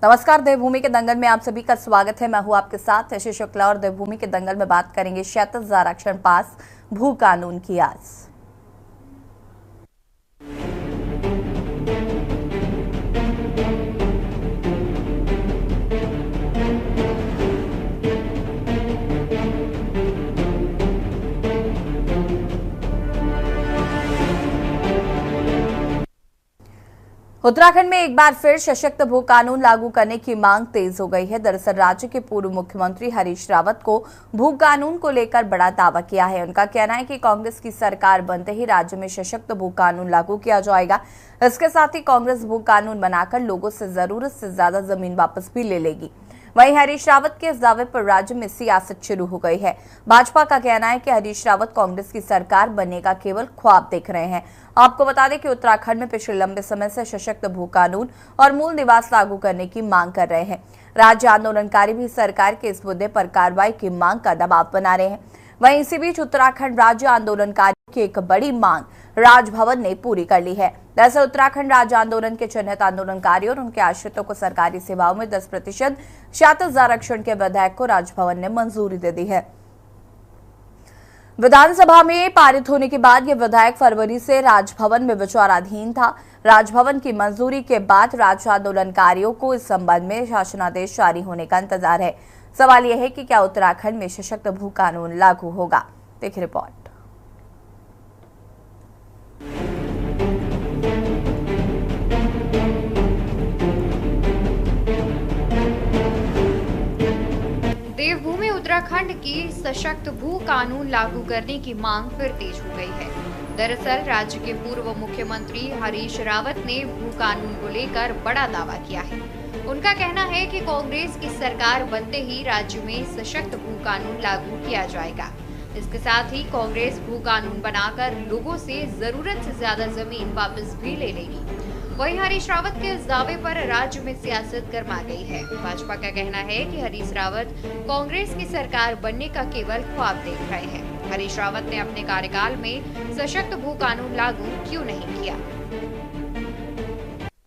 नमस्कार, देवभूमि के दंगल में आप सभी का स्वागत है। मैं हूं आपके साथ यशी शुक्ला और देवभूमि के दंगल में बात करेंगे क्षैतिज आरक्षण पास भू कानून की आज। उत्तराखंड में एक बार फिर सशक्त भू कानून लागू करने की मांग तेज हो गई है। दरअसल राज्य के पूर्व मुख्यमंत्री हरीश रावत को भू कानून को लेकर बड़ा दावा किया है। उनका कहना है कि कांग्रेस की सरकार बनते ही राज्य में सशक्त भू कानून लागू किया जाएगा। इसके साथ ही कांग्रेस भू कानून बनाकर लोगों से जरूरत से ज्यादा जमीन वापस भी ले लेगी। वहीं हरीश रावत के इस दावे पर राज्य में सियासत शुरू हो गई है। भाजपा का कहना है कि हरीश रावत कांग्रेस की सरकार बनने का केवल ख्वाब देख रहे हैं। आपको बता दें कि उत्तराखंड में पिछले लंबे समय से सशक्त भू कानून और मूल निवास लागू करने की मांग कर रहे हैं। राज्य आंदोलनकारी भी सरकार के इस मुद्दे पर कार्रवाई की मांग का दबाव बना रहे हैं। वहीं इसी बीच उत्तराखंड राज्य आंदोलनकारियों की एक बड़ी मांग राजभवन ने पूरी कर ली है। दरअसल उत्तराखंड राज्य आंदोलन के चिन्हित आंदोलनकारियों और उनके आश्रितों को सरकारी सेवाओं में 10% क्षैतिज आरक्षण के विधेयक को राजभवन ने मंजूरी दे दी है। विधानसभा में पारित होने के बाद यह विधेयक फरवरी से राजभवन में विचाराधीन था। राजभवन की मंजूरी के बाद राज्य आंदोलनकारियों को इस संबंध में शासनादेश जारी होने का इंतजार है। सवाल यह है कि क्या उत्तराखंड में सशक्त भू कानून लागू होगा। देखिए रिपोर्ट। देवभूमि उत्तराखंड की सशक्त भू कानून लागू करने की मांग फिर तेज हो गई है। दरअसल राज्य के पूर्व मुख्यमंत्री हरीश रावत ने भू कानून को लेकर बड़ा दावा किया है। उनका कहना है कि कांग्रेस की सरकार बनते ही राज्य में सशक्त भू कानून लागू किया जाएगा। इसके साथ ही कांग्रेस भू कानून बनाकर लोगों से जरूरत से ज्यादा जमीन वापस भी ले लेगी। वहीं हरीश रावत के इस दावे पर राज्य में सियासत गर्मा गई है। भाजपा का कहना है कि हरीश रावत कांग्रेस की सरकार बनने का केवल ख्वाब देख रहे हैं। हरीश रावत ने अपने कार्यकाल में सशक्त भू कानून लागू क्यों नहीं किया।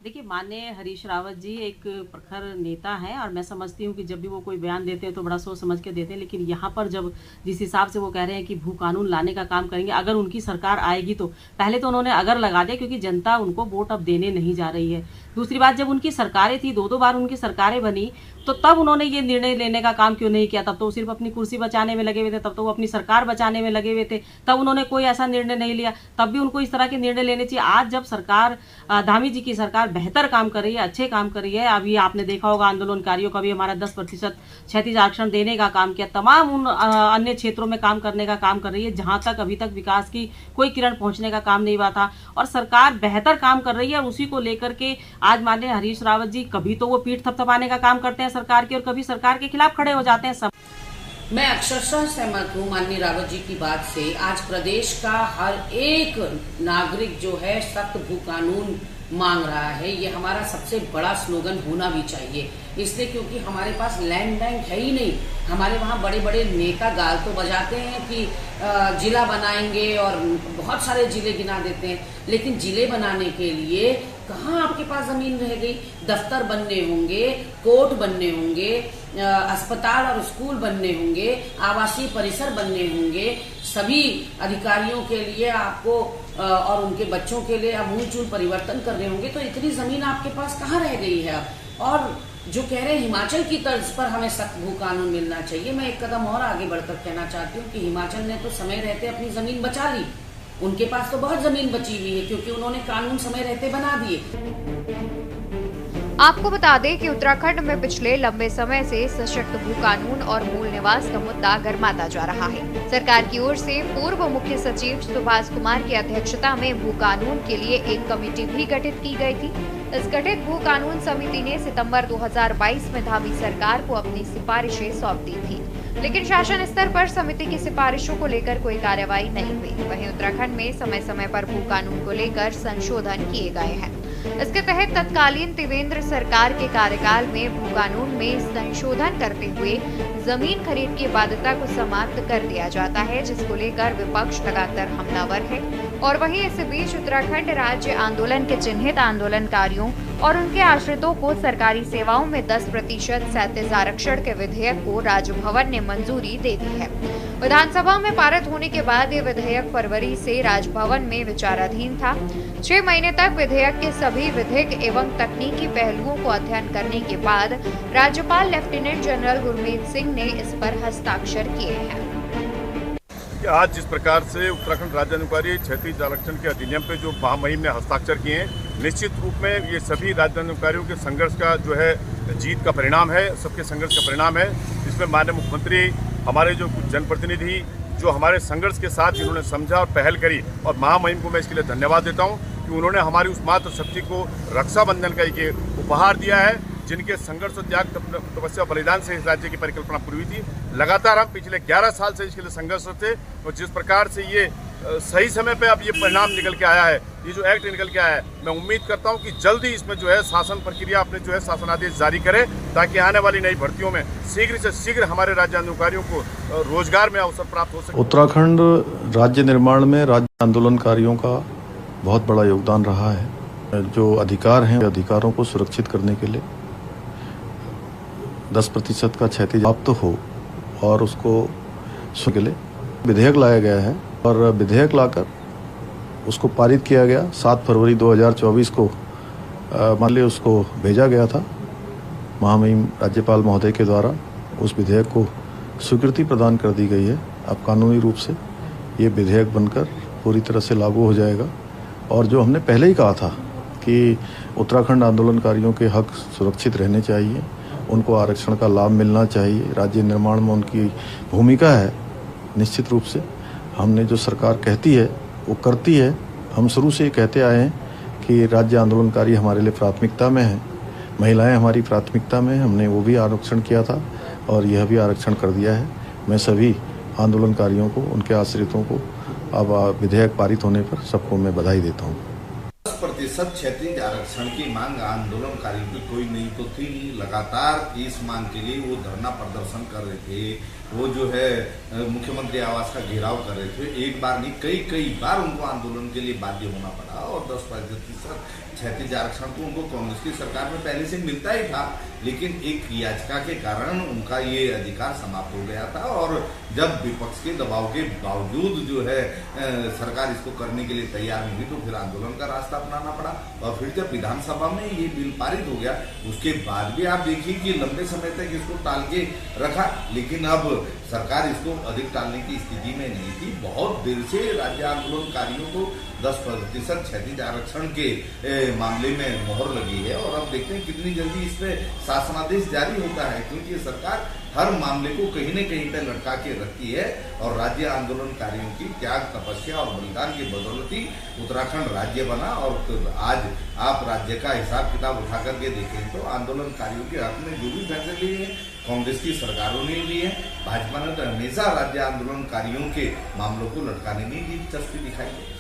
देखिए, माननीय हरीश रावत जी एक प्रखर नेता हैं और मैं समझती हूँ कि जब भी वो कोई बयान देते हैं तो बड़ा सोच समझ के देते हैं। लेकिन यहाँ पर जब जिस हिसाब से वो कह रहे हैं कि भू कानून लाने का काम करेंगे, अगर उनकी सरकार आएगी तो पहले तो उन्होंने अगर लगा दिया, क्योंकि जनता उनको वोट अब देने नहीं जा रही है। दूसरी बात, जब उनकी सरकारें थी, दो बार उनकी सरकारें बनी, तो तब उन्होंने ये निर्णय लेने का काम क्यों नहीं किया। तब तो वो सिर्फ अपनी कुर्सी बचाने में लगे हुए थे, तब तो वो अपनी सरकार बचाने में लगे हुए थे, तब उन्होंने कोई ऐसा निर्णय नहीं लिया। तब भी उनको इस तरह के निर्णय लेने चाहिए। आज जब सरकार धामी जी की सरकार बेहतर काम कर रही है, अच्छे काम कर रही है, अभी आपने देखा होगा आंदोलनकारियों का भी हमारा 10% क्षैतिज आरक्षण देने का काम किया, तमाम उन अन्य क्षेत्रों में काम करने का काम कर रही है जहां तक अभी तक विकास की कोई किरण पहुंचने का काम नहीं हुआ था। और सरकार बेहतर काम कर रही है और उसी को लेकर के आज माननीय हरीश रावत जी कभी तो वो पीठ थपथपाने का काम करते हैं सरकार की और कभी सरकार के खिलाफ खड़े हो जाते हैं। सब मैं अक्षरशः सहमत हूँ माननीय रावत जी की बात से। आज प्रदेश का हर एक नागरिक जो है सख्त भू कानून मांग रहा है। ये हमारा सबसे बड़ा स्लोगन होना भी चाहिए, इसलिए क्योंकि हमारे पास लैंड बैंक है ही नहीं। हमारे वहाँ बड़े बड़े नेता गाल तो बजाते हैं कि जिला बनाएंगे और बहुत सारे जिले गिना देते हैं, लेकिन जिले बनाने के लिए कहाँ आपके पास जमीन रह गई। दफ्तर बनने होंगे, कोर्ट बनने होंगे, अस्पताल और स्कूल बनने होंगे, आवासीय परिसर बनने होंगे, सभी अधिकारियों के लिए आपको और उनके बच्चों के लिए आमूलचूल परिवर्तन करने होंगे। तो इतनी जमीन आपके पास कहाँ रह गई है अब। और जो कह रहे हैं हिमाचल की तर्ज पर हमें सख्त भू कानून मिलना चाहिए, मैं एक कदम और आगे बढ़कर कहना चाहती हूँ कि हिमाचल ने तो समय रहते अपनी जमीन बचा ली। उनके पास तो बहुत जमीन बची हुई है क्योंकि उन्होंने कानून समय रहते बना दिए। आपको बता दें कि उत्तराखंड में पिछले लंबे समय से सशक्त भू कानून और मूल निवास का मुद्दा गर्माता जा रहा है। सरकार की ओर से पूर्व मुख्य सचिव सुभाष कुमार की अध्यक्षता में भू कानून के लिए एक कमेटी भी गठित की गई थी। इस गठित भू कानून समिति ने सितंबर 2022 में धामी सरकार को अपनी सिफारिशें सौंप दी थी, लेकिन शासन स्तर पर समिति की सिफारिशों को लेकर कोई कार्रवाई नहीं हुई। वहीं उत्तराखंड में समय समय पर भू कानून को लेकर संशोधन किए गए हैं। इसके तहत तत्कालीन त्रिवेंद्र सरकार के कार्यकाल में भू कानून में संशोधन करते हुए जमीन खरीद की बाध्यता को समाप्त कर दिया जाता है, जिसको लेकर विपक्ष लगातार हमलावर है। और वहीं इस बीच उत्तराखंड राज्य आंदोलन के चिन्हित आंदोलनकारियों और उनके आश्रितों को सरकारी सेवाओं में 10% क्षैतिज आरक्षण के विधेयक को राजभवन ने मंजूरी दे दी है। विधानसभा में पारित होने के बाद ये विधेयक फरवरी से राजभवन में विचाराधीन था। 6 महीने तक विधेयक के सभी विधिक एवं तकनीकी पहलुओं को अध्ययन करने के बाद राज्यपाल लेफ्टिनेंट जनरल गुरमीत सिंह ने इस पर हस्ताक्षर किए हैं। आज जिस प्रकार से उत्तराखंड राज्य अनुकारी क्षैतिज आरक्षण के अधिनियम पे जो महामहिम ने हस्ताक्षर किए हैं, निश्चित रूप में ये सभी राज्य अनुकारियों के संघर्ष का जो है जीत का परिणाम है, सबके संघर्ष का परिणाम है। इसमें माननीय मुख्यमंत्री, हमारे जो कुछ जनप्रतिनिधि जो हमारे संघर्ष के साथ इन्होंने समझा और पहल करी, और महामहिम को मैं इसके लिए धन्यवाद देता हूँ कि उन्होंने हमारी उस मातृ शक्ति को रक्षाबंधन का एक उपहार दिया है, जिनके संघर्ष और त्याग, तपस्या बलिदान से इस राज्य की परिकल्पना पूरी हुई थी। लगातार हम पिछले 11 साल से इसके लिए संघर्ष थे, और जिस प्रकार से ये सही समय पे अब ये परिणाम निकल के आया है, ये जो एक्ट निकल के आया है, मैं उम्मीद करता हूँ कि जल्दी इसमें जो है शासन प्रक्रिया अपने जो है शासनादेश जारी करे, ताकि आने वाली नई भर्तियों में शीघ्र से शीघ्र हमारे राज्य अधिकारियों को रोजगार में अवसर प्राप्त हो सके। उत्तराखंड राज्य निर्माण में राज्य आंदोलनकारियों का बहुत बड़ा योगदान रहा है। जो अधिकार हैं, अधिकारों को सुरक्षित करने के लिए 10% का क्षैतिज प्राप्त हो और उसको के लिए विधेयक लाया गया है, और विधेयक लाकर उसको पारित किया गया। 7 फरवरी 2024 को मान लीजिए उसको भेजा गया था महामहिम राज्यपाल महोदय के द्वारा। उस विधेयक को स्वीकृति प्रदान कर दी गई है। अब कानूनी रूप से ये विधेयक बनकर पूरी तरह से लागू हो जाएगा। और जो हमने पहले ही कहा था कि उत्तराखंड आंदोलनकारियों के हक सुरक्षित रहने चाहिए, उनको आरक्षण का लाभ मिलना चाहिए, राज्य निर्माण में उनकी भूमिका है। निश्चित रूप से हमने जो सरकार कहती है वो करती है। हम शुरू से ये कहते आए हैं कि राज्य आंदोलनकारी हमारे लिए प्राथमिकता में है, महिलाएं हमारी प्राथमिकता में। हमने वो भी आरक्षण किया था और यह भी आरक्षण कर दिया है। मैं सभी आंदोलनकारियों को, उनके आश्रितों को अब विधेयक पारित होने पर सबको मैं बधाई देता हूँ। 10% क्षैतिज आरक्षण की मांग आंदोलनकारियों की कोई नहीं तो थी नहीं। लगातार इस मांग के लिए वो धरना प्रदर्शन कर रहे थे, वो जो है मुख्यमंत्री आवास का घेराव कर रहे थे। एक बार नहीं, कई बार उनको आंदोलन के लिए बाध्य होना पड़ा, और 10% क्षैतिज आरक्षण तो उनको कांग्रेस की सरकार में पहले से मिलता ही था, लेकिन एक याचिका के कारण उनका ये अधिकार समाप्त हो गया था। और जब विपक्ष के दबाव के बावजूद जो है सरकार इसको करने के लिए तैयार नहीं हुई, तो फिर आंदोलन का रास्ता अपनाना पड़ा। और फिर जब विधानसभा में ये बिल पारित हो गया, उसके बाद भी आप देखिए कि लंबे समय तक इसको टाल के रखा, लेकिन अब सरकार इसको अधिक टालने की स्थिति में नहीं थी। बहुत देर से राज्य आंदोलनकारियों को 10% क्षैतिज आरक्षण के मामले में मोहर लगी है, और अब देखते हैं कितनी जल्दी इस पे शासनादेश जारी होता है, क्योंकि सरकार हर मामले को कहीं न कहीं पे लटका के रखती है। और राज्य आंदोलनकारियों की त्याग, तपस्या और बलिदान की बदौलती उत्तराखंड राज्य बना। और आज आप राज्य का हिसाब किताब उठा करके देखें तो आंदोलनकारियों के हक में जो भी फैसले लिए हैं कांग्रेस की सरकारों ने लिए हैं, भाजपा ने तो हमेशा राज्य आंदोलनकारियों के मामलों को लटकाने में दिलचस्पी दिखाई है।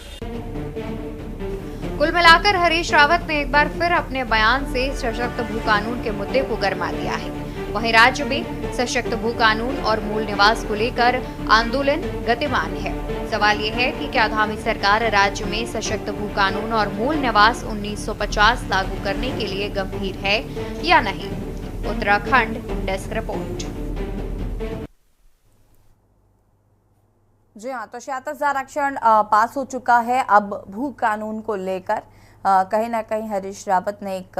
कुल मिलाकर हरीश रावत ने एक बार फिर अपने बयान से सशक्त भू कानून के मुद्दे को गरमा दिया है। वहीं राज्य में सशक्त भू कानून और मूल निवास को लेकर आंदोलन गतिमान है। सवाल ये है कि क्या आगामी सरकार राज्य में सशक्त भू कानून और मूल निवास 1950 लागू करने के लिए गंभीर है या नहीं। Uttarakhand desk report. जी हाँ, तो क्षैतिज आरक्षण पास हो चुका है। अब भू कानून को लेकर कहीं ना कहीं हरीश रावत ने एक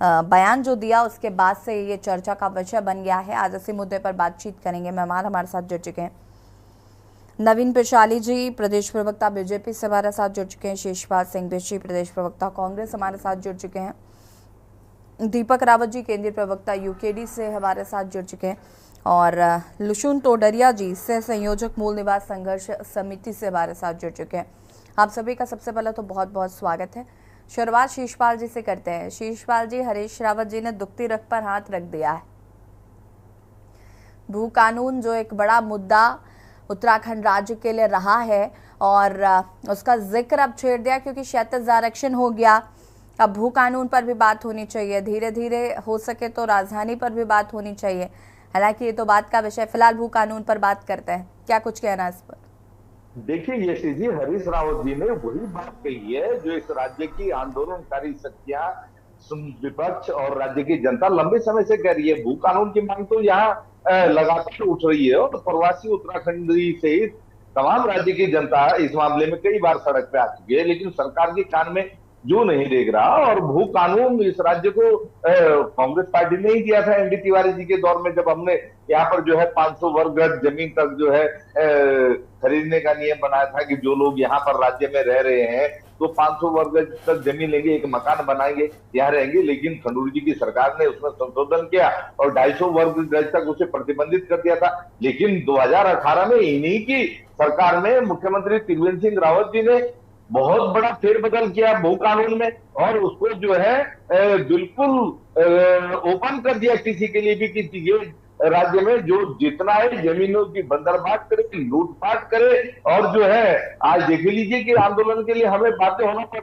बयान जो दिया, उसके बाद से ये चर्चा का विषय बन गया है। आज इसी मुद्दे पर बातचीत करेंगे। मेहमान हमारे साथ जुड़ चुके हैं। नवीन पिशाली जी, प्रदेश प्रवक्ता बीजेपी से हमारे साथ जुड़ चुके हैं। शेषपाल सिंह बिष्ट, प्रदेश प्रवक्ता कांग्रेस हमारे साथ जुड़ चुके हैं। दीपक रावत जी, केंद्रीय प्रवक्ता यूकेडी से हमारे साथ जुड़ चुके हैं। और लुशुन टोडरिया जी, सह संयोजक मूल निवास संघर्ष समिति से हमारे साथ जुड़ चुके हैं। आप सभी का सबसे पहले तो बहुत बहुत स्वागत है। शुरुआत शेषपाल जी से करते हैं। शेषपाल जी, हरीश रावत जी ने दुखती रग पर हाथ रख दिया है। भू कानून जो एक बड़ा मुद्दा उत्तराखंड राज्य के लिए रहा है, और उसका जिक्र अब छेड़ दिया क्योंकि क्षैतिज आरक्षण हो गया। अब भू कानून पर भी बात होनी चाहिए, धीरे धीरे हो सके तो राजधानी पर भी बात होनी चाहिए। हालांकि ये तो बात का विषय, फिलहाल भू कानून पर बात करते हैं। क्या कुछ कहना है इस पर? देखिए यशी जी, हरीश रावत जी ने वही बात कही है जो इस राज्य की आंदोलनकारी शक्तियां विपक्ष और राज्य की जनता लंबे समय से कह रही है। भू कानून की मांग तो यहाँ लगातार उठ रही है और प्रवासी उत्तराखंडी सहित तमाम राज्य की जनता इस मामले में कई बार सड़क पे आ चुकी है, लेकिन सरकार के कान में जो नहीं देख रहा। और भू कानून इस राज्य को कांग्रेस पार्टी ने ही दिया था एनडी तिवारी जी के दौर में, जब हमने यहाँ पर जो है 500 वर्ग गज जमीन तक जो है खरीदने का नियम बनाया था कि जो लोग यहाँ पर राज्य में रह रहे हैं तो 500 वर्ग गज तक जमीन लेंगे, एक मकान बनाएंगे, यहाँ रहेंगे। लेकिन खंडूरी जी की सरकार ने उसमें संशोधन किया और 250 वर्ग गज तक उसे प्रतिबंधित कर दिया था। लेकिन 2018 में इन्हीं की सरकार में मुख्यमंत्री त्रिवेंद्र सिंह रावत जी ने बहुत बड़ा फेरबदल किया भू कानून में और उसको जो है बिल्कुल ओपन कर दिया किसी के लिए भी कि ये राज्य में जो जितना है जमीनों की बंदरबांट करे, लूटपाट करे। और जो है आज देख लीजिए कि आंदोलन के लिए हमें बाध्य होना पड़।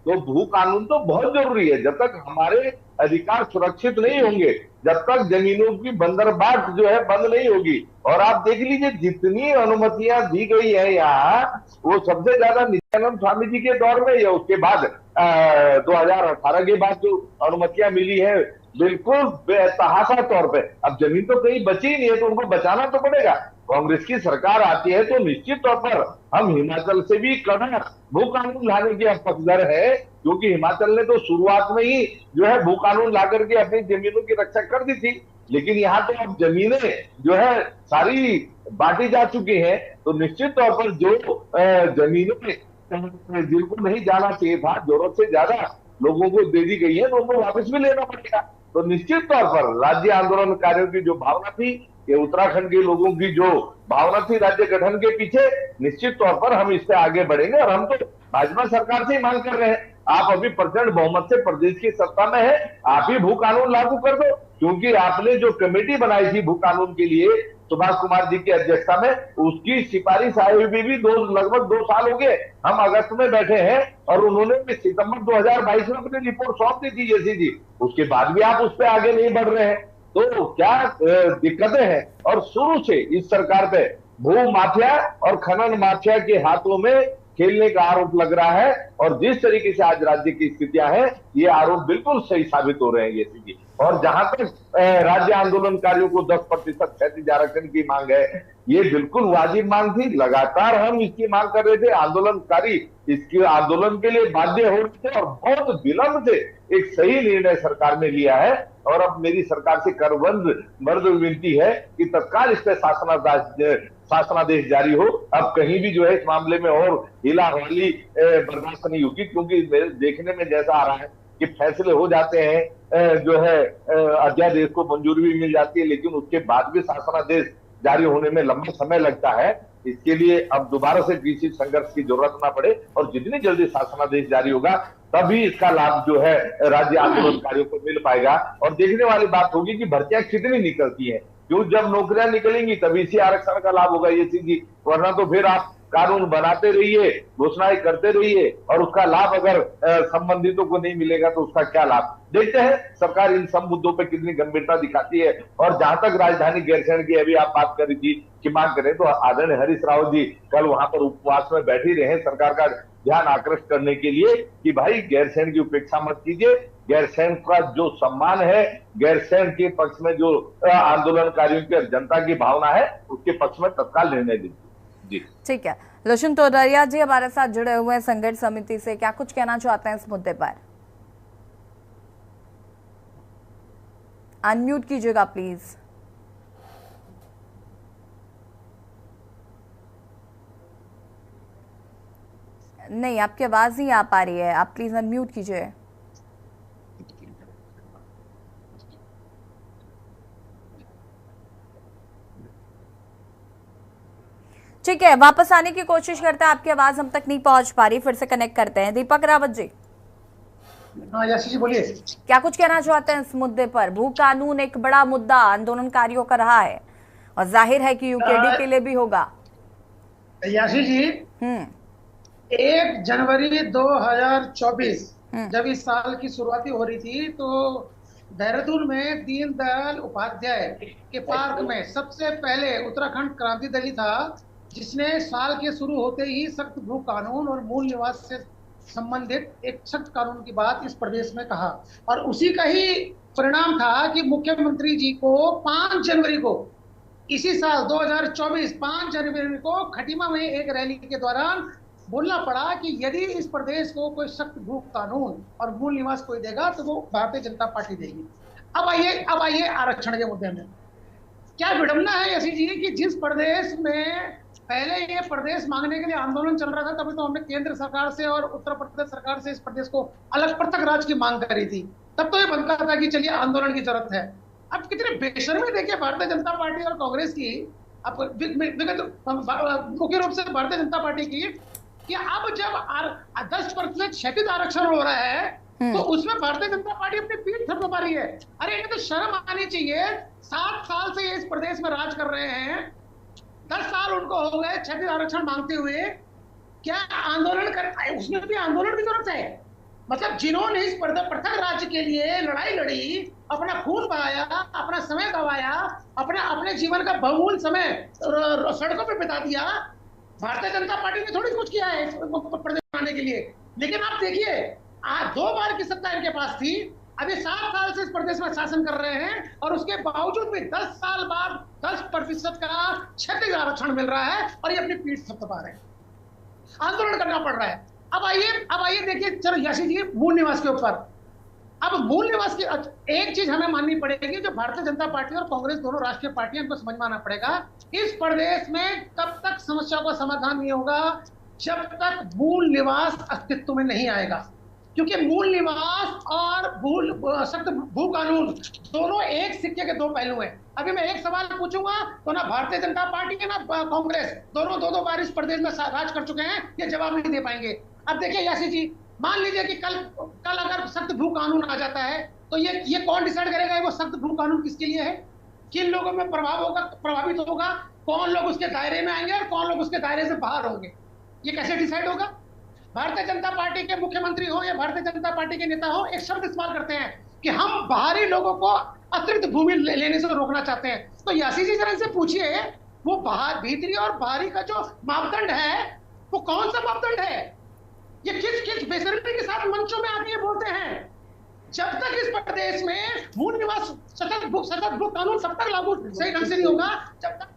तो भू कानून तो बहुत जरूरी है। जब तक हमारे अधिकार सुरक्षित नहीं होंगे, जब तक जमीनों की बंदरबांट जो है बंद नहीं होगी। और आप देख लीजिए जितनी अनुमतियां दी गई है यहाँ, वो सबसे ज्यादा नित्यानंद स्वामी जी के दौर में या उसके बाद 2018 के बाद जो अनुमतियां मिली है बिल्कुल बेतहाशा तौर पे। अब जमीन तो कहीं बची ही नहीं है तो उनको बचाना तो पड़ेगा। कांग्रेस की सरकार आती है तो निश्चित तौर पर हम हिमाचल से भी कड़ा भू कानून लाने की पक्षधर है, क्योंकि हिमाचल ने तो शुरुआत में ही जो है भू कानून ला करके अपनी जमीनों की रक्षा कर दी थी। लेकिन यहाँ तो अब जमीनें जो है सारी बांटी जा चुकी हैं, तो निश्चित तौर पर जो जमीनें जिनको नहीं जाना चाहिए था, जरूरत से ज्यादा लोगों को दे दी गई है, तो उनको वापस भी लेना पड़ेगा। तो निश्चित तौर पर राज्य आंदोलनकारियों की जो भावना थी, ये उत्तराखंड के लोगों की जो भावना थी राज्य गठन के पीछे, निश्चित तौर पर हम इससे आगे बढ़ेंगे। और हम तो भाजपा सरकार से ही मांग कर रहे हैं, आप अभी प्रचंड बहुमत से प्रदेश की सत्ता में है, आप ही भू कानून लागू कर दो। क्योंकि आपने जो कमेटी बनाई थी भू कानून के लिए सुभाष कुमार जी की अध्यक्षता में, उसकी सिफारिश आई हुई भी लगभग 2 साल हो गए। हम अगस्त में बैठे हैं और उन्होंने सितंबर 2022 में अपनी रिपोर्ट सौंप दी थी जेसी जी, उसके बाद भी आप उस पर आगे नहीं बढ़ रहे हैं। तो क्या दिक्कतें हैं। और शुरू से इस सरकार पे भू माफिया और खनन माफिया के हाथों में खेलने का आरोप लग रहा है। और जिस तरीके से आज राज्य की स्थितियां हैं, ये आरोप बिल्कुल सही साबित हो रहे हैं ये चीजें। और जहां तक राज्य आंदोलनकारियों को 10% क्षैतिज आरक्षण की मांग है, ये बिल्कुल वाजिब मांग थी। लगातार हम इसकी मांग कर रहे थे, आंदोलनकारी इसके आंदोलन के लिए बाध्य हो रहे थे और बहुत विलंब से एक सही निर्णय सरकार ने लिया है। और अब मेरी सरकार से करबंद विनती है कि तत्काल इस पे शासनादेश जारी हो। अब कहीं भी जो है इस मामले में और हिलाहवाली बर्दाश्त नहीं होगी, क्योंकि देखने में जैसा आ रहा है कि फैसले हो जाते हैं, जो है अध्यादेश को मंजूरी भी मिल जाती है, लेकिन उसके बाद भी शासनादेश जारी होने में लंबा समय लगता है। इसके लिए अब दोबारा से किसी संघर्ष की जरूरत ना पड़े और जितनी जल्दी शासनादेश जारी होगा तभी इसका लाभ जो है राज्य आंदोलनकारियों को मिल पाएगा। और देखने वाली बात होगी कि भर्तियां कितनी निकलती हैं, क्यों जब नौकरियां निकलेंगी तभी इसी आरक्षण का लाभ होगा ये चीज। वरना तो फिर आप कानून बनाते रहिए, घोषणाएं करते रहिए और उसका लाभ अगर संबंधितों को नहीं मिलेगा तो उसका क्या लाभ। देखते हैं सरकार इन सब मुद्दों पे कितनी गंभीरता दिखाती है। और जहां तक राजधानी गैरसैंण की अभी आप बात कर रही थी कि मांग करें, तो आदरणीय हरीश रावत जी कल वहां पर उपवास में बैठी रहे सरकार का ध्यान आकृष्ट करने के लिए कि भाई गैरसैंण की उपेक्षा मत कीजिए, गैरसैंण का जो सम्मान है, गैरसैंण के पक्ष में जो आंदोलनकारियों की जनता की भावना है, उसके पक्ष में तत्काल निर्णय दीजिए। ठीक है, लुशन तोडरिया जी हमारे साथ जुड़े हुए हैं संघर्ष समिति से, क्या कुछ कहना चाहते हैं इस मुद्दे पर? अनम्यूट कीजिएगा प्लीज। नहीं, आपकी आवाज नहीं आ पा रही है, आप प्लीज अनम्यूट कीजिए। ठीक है, वापस आने की कोशिश करते हैं, आपकी आवाज हम तक नहीं पहुंच पा रही, फिर से कनेक्ट करते हैं। दीपक रावत जी। हाँ यासी जी बोलिए, क्या कुछ कहना चाहते हैं इस मुद्दे पर? भू कानून एक बड़ा मुद्दा आंदोलनकारियों का रहा है और जाहिर है कि यूकेडी के लिए भी होगा। यासी जी, 1 जनवरी 2024 जब इस साल की शुरुआती हो रही थी तो देहरादून में दीनदयाल उपाध्याय के पार्क में सबसे पहले उत्तराखंड क्रांति दल था जिसने साल के शुरू होते ही सख्त भू कानून और मूल निवास से संबंधित एक सख्त कानून की बात इस प्रदेश में कहा, और उसी का ही परिणाम था कि मुख्यमंत्री जी को 5 जनवरी को इसी साल 2024 5 जनवरी को खटीमा में एक रैली के दौरान बोलना पड़ा कि यदि इस प्रदेश को कोई सख्त भू कानून और मूल निवास कोई देगा तो वो भारतीय जनता पार्टी देगी। अब आइए आरक्षण के मुद्दे में। क्या विडंबना है यशी जी कि जिस प्रदेश में पहले ये प्रदेश मांगने के लिए आंदोलन चल रहा था, तभी तो हमने केंद्र सरकार से और उत्तर प्रदेश सरकार से इस प्रदेश को अलग पृथक राज्य की मांग करी थी, तब तो ये बनता था कि चलिए आंदोलन की जरूरत है। अब कितने बेशर्मी देखिए भारतीय जनता पार्टी और कांग्रेस की, अब मुख्य रूप से भारतीय जनता पार्टी की, कि अब जब 10% क्षैतिज आरक्षण हो रहा है तो उसमें भारतीय जनता पार्टी अपनी पीठ थपथपा रही है। अरे इन्हें तो शर्म आनी चाहिए। 7 साल से ये इस प्रदेश में राज कर रहे हैं, 10 साल उनको हो गए क्षैतिज आरक्षण मांगते हुए। क्या आंदोलन कर, उसमें भी आंदोलन की जरूरत है? मतलब जिन्होंने इस पृथक राज्य के लिए लड़ाई लड़ी, अपना खून बहाया, अपना समय गवाया, अपने जीवन का बहुमूल्य समय सड़कों पे बिता दिया, भारतीय जनता पार्टी ने थोड़ी कुछ किया है प्रदेश बनाने के लिए। लेकिन आप देखिए, आज 2 बार की सत्ता इनके पास थी, अभी 7 साल से इस प्रदेश में शासन कर रहे हैं, और उसके बावजूद भी 10 साल बाद 10% का क्षैतिज आरक्षण मिल रहा है और ये अपनी पीठ थपथपा रहे हैं, आंदोलन करना पड़ रहा है। अब आइए देखिए, चलो यशी जी मूल निवास के ऊपर। अब मूल निवास की एक चीज हमें माननी पड़ेगी, जो भारतीय जनता पार्टी और कांग्रेस दोनों राष्ट्रीय पार्टियां, इनको समझ में आना पड़ेगा, इस प्रदेश में तब तक समस्या का समाधान नहीं होगा जब तक मूल निवास अस्तित्व में नहीं आएगा। क्योंकि मूल निवास और सख्त भू कानून दोनों एक सिक्के के 2 पहलू हैं। अभी मैं एक सवाल पूछूंगा तो ना भारतीय जनता पार्टी ना कांग्रेस, दोनों 2 बार इस प्रदेश में राज कर चुके हैं, ये जवाब नहीं दे पाएंगे। अब देखिए यासी जी, मान लीजिए कि कल अगर सख्त भू कानून आ जाता है तो ये कौन डिसाइड करेगा वो सख्त भू कानून किसके लिए है, किन लोगों में प्रभावित होगा, कौन लोग उसके दायरे में आएंगे और कौन लोग उसके दायरे से बाहर होंगे, ये कैसे डिसाइड होगा? भारतीय जनता पार्टी के मुख्यमंत्री हो या भारतीय जनता पार्टी के नेता हो, एक शब्द इस्तेमाल करते हैं कि हम बाहरी लोगों को अतिरिक्त भूमि लेने से रोकना चाहते हैं। तो यासी जी जरा से पूछिए, वो भीतरी और बाहरी का जो मापदंड है वो कौन सा मापदंड है? ये किस बेसरमी के साथ मंचों में आके बोलते हैं? जब तक इस प्रदेश में मूल निवास सतत भू कानून तब तक लागू सही ढंग से नहीं होगा जब तक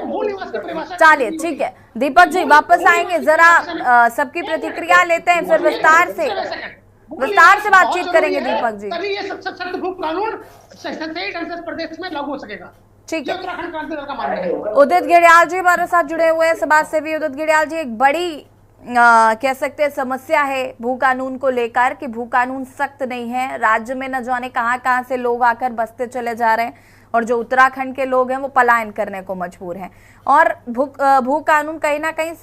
मूल निवास की परिभाषा। चलिए ठीक है दीपक जी, वापस आएंगे, जरा सबकी प्रतिक्रिया लेते हैं, फिर विस्तार से बातचीत करेंगे दीपक जी। तभी ये सख्त भू कानून सही ढंग से प्रदेश में लागू हो सकेगा। ठीक है, उत्तराखंड क्रांति दल का मानना है। उदित गिड़ियाल जी हमारे साथ जुड़े हुए हैं, समाज सेवी उदित गिड़ियाल जी। एक बड़ी कह सकते हैं समस्या है भू कानून को लेकर कि भू कानून सख्त नहीं है, राज्य में न जाने कहां से लोग आकर बसते चले जा रहे हैं, और जो उत्तराखंड के लोग हैं वो पलायन करने को मजबूर हैं, और भू कानून कहीं ना कहीं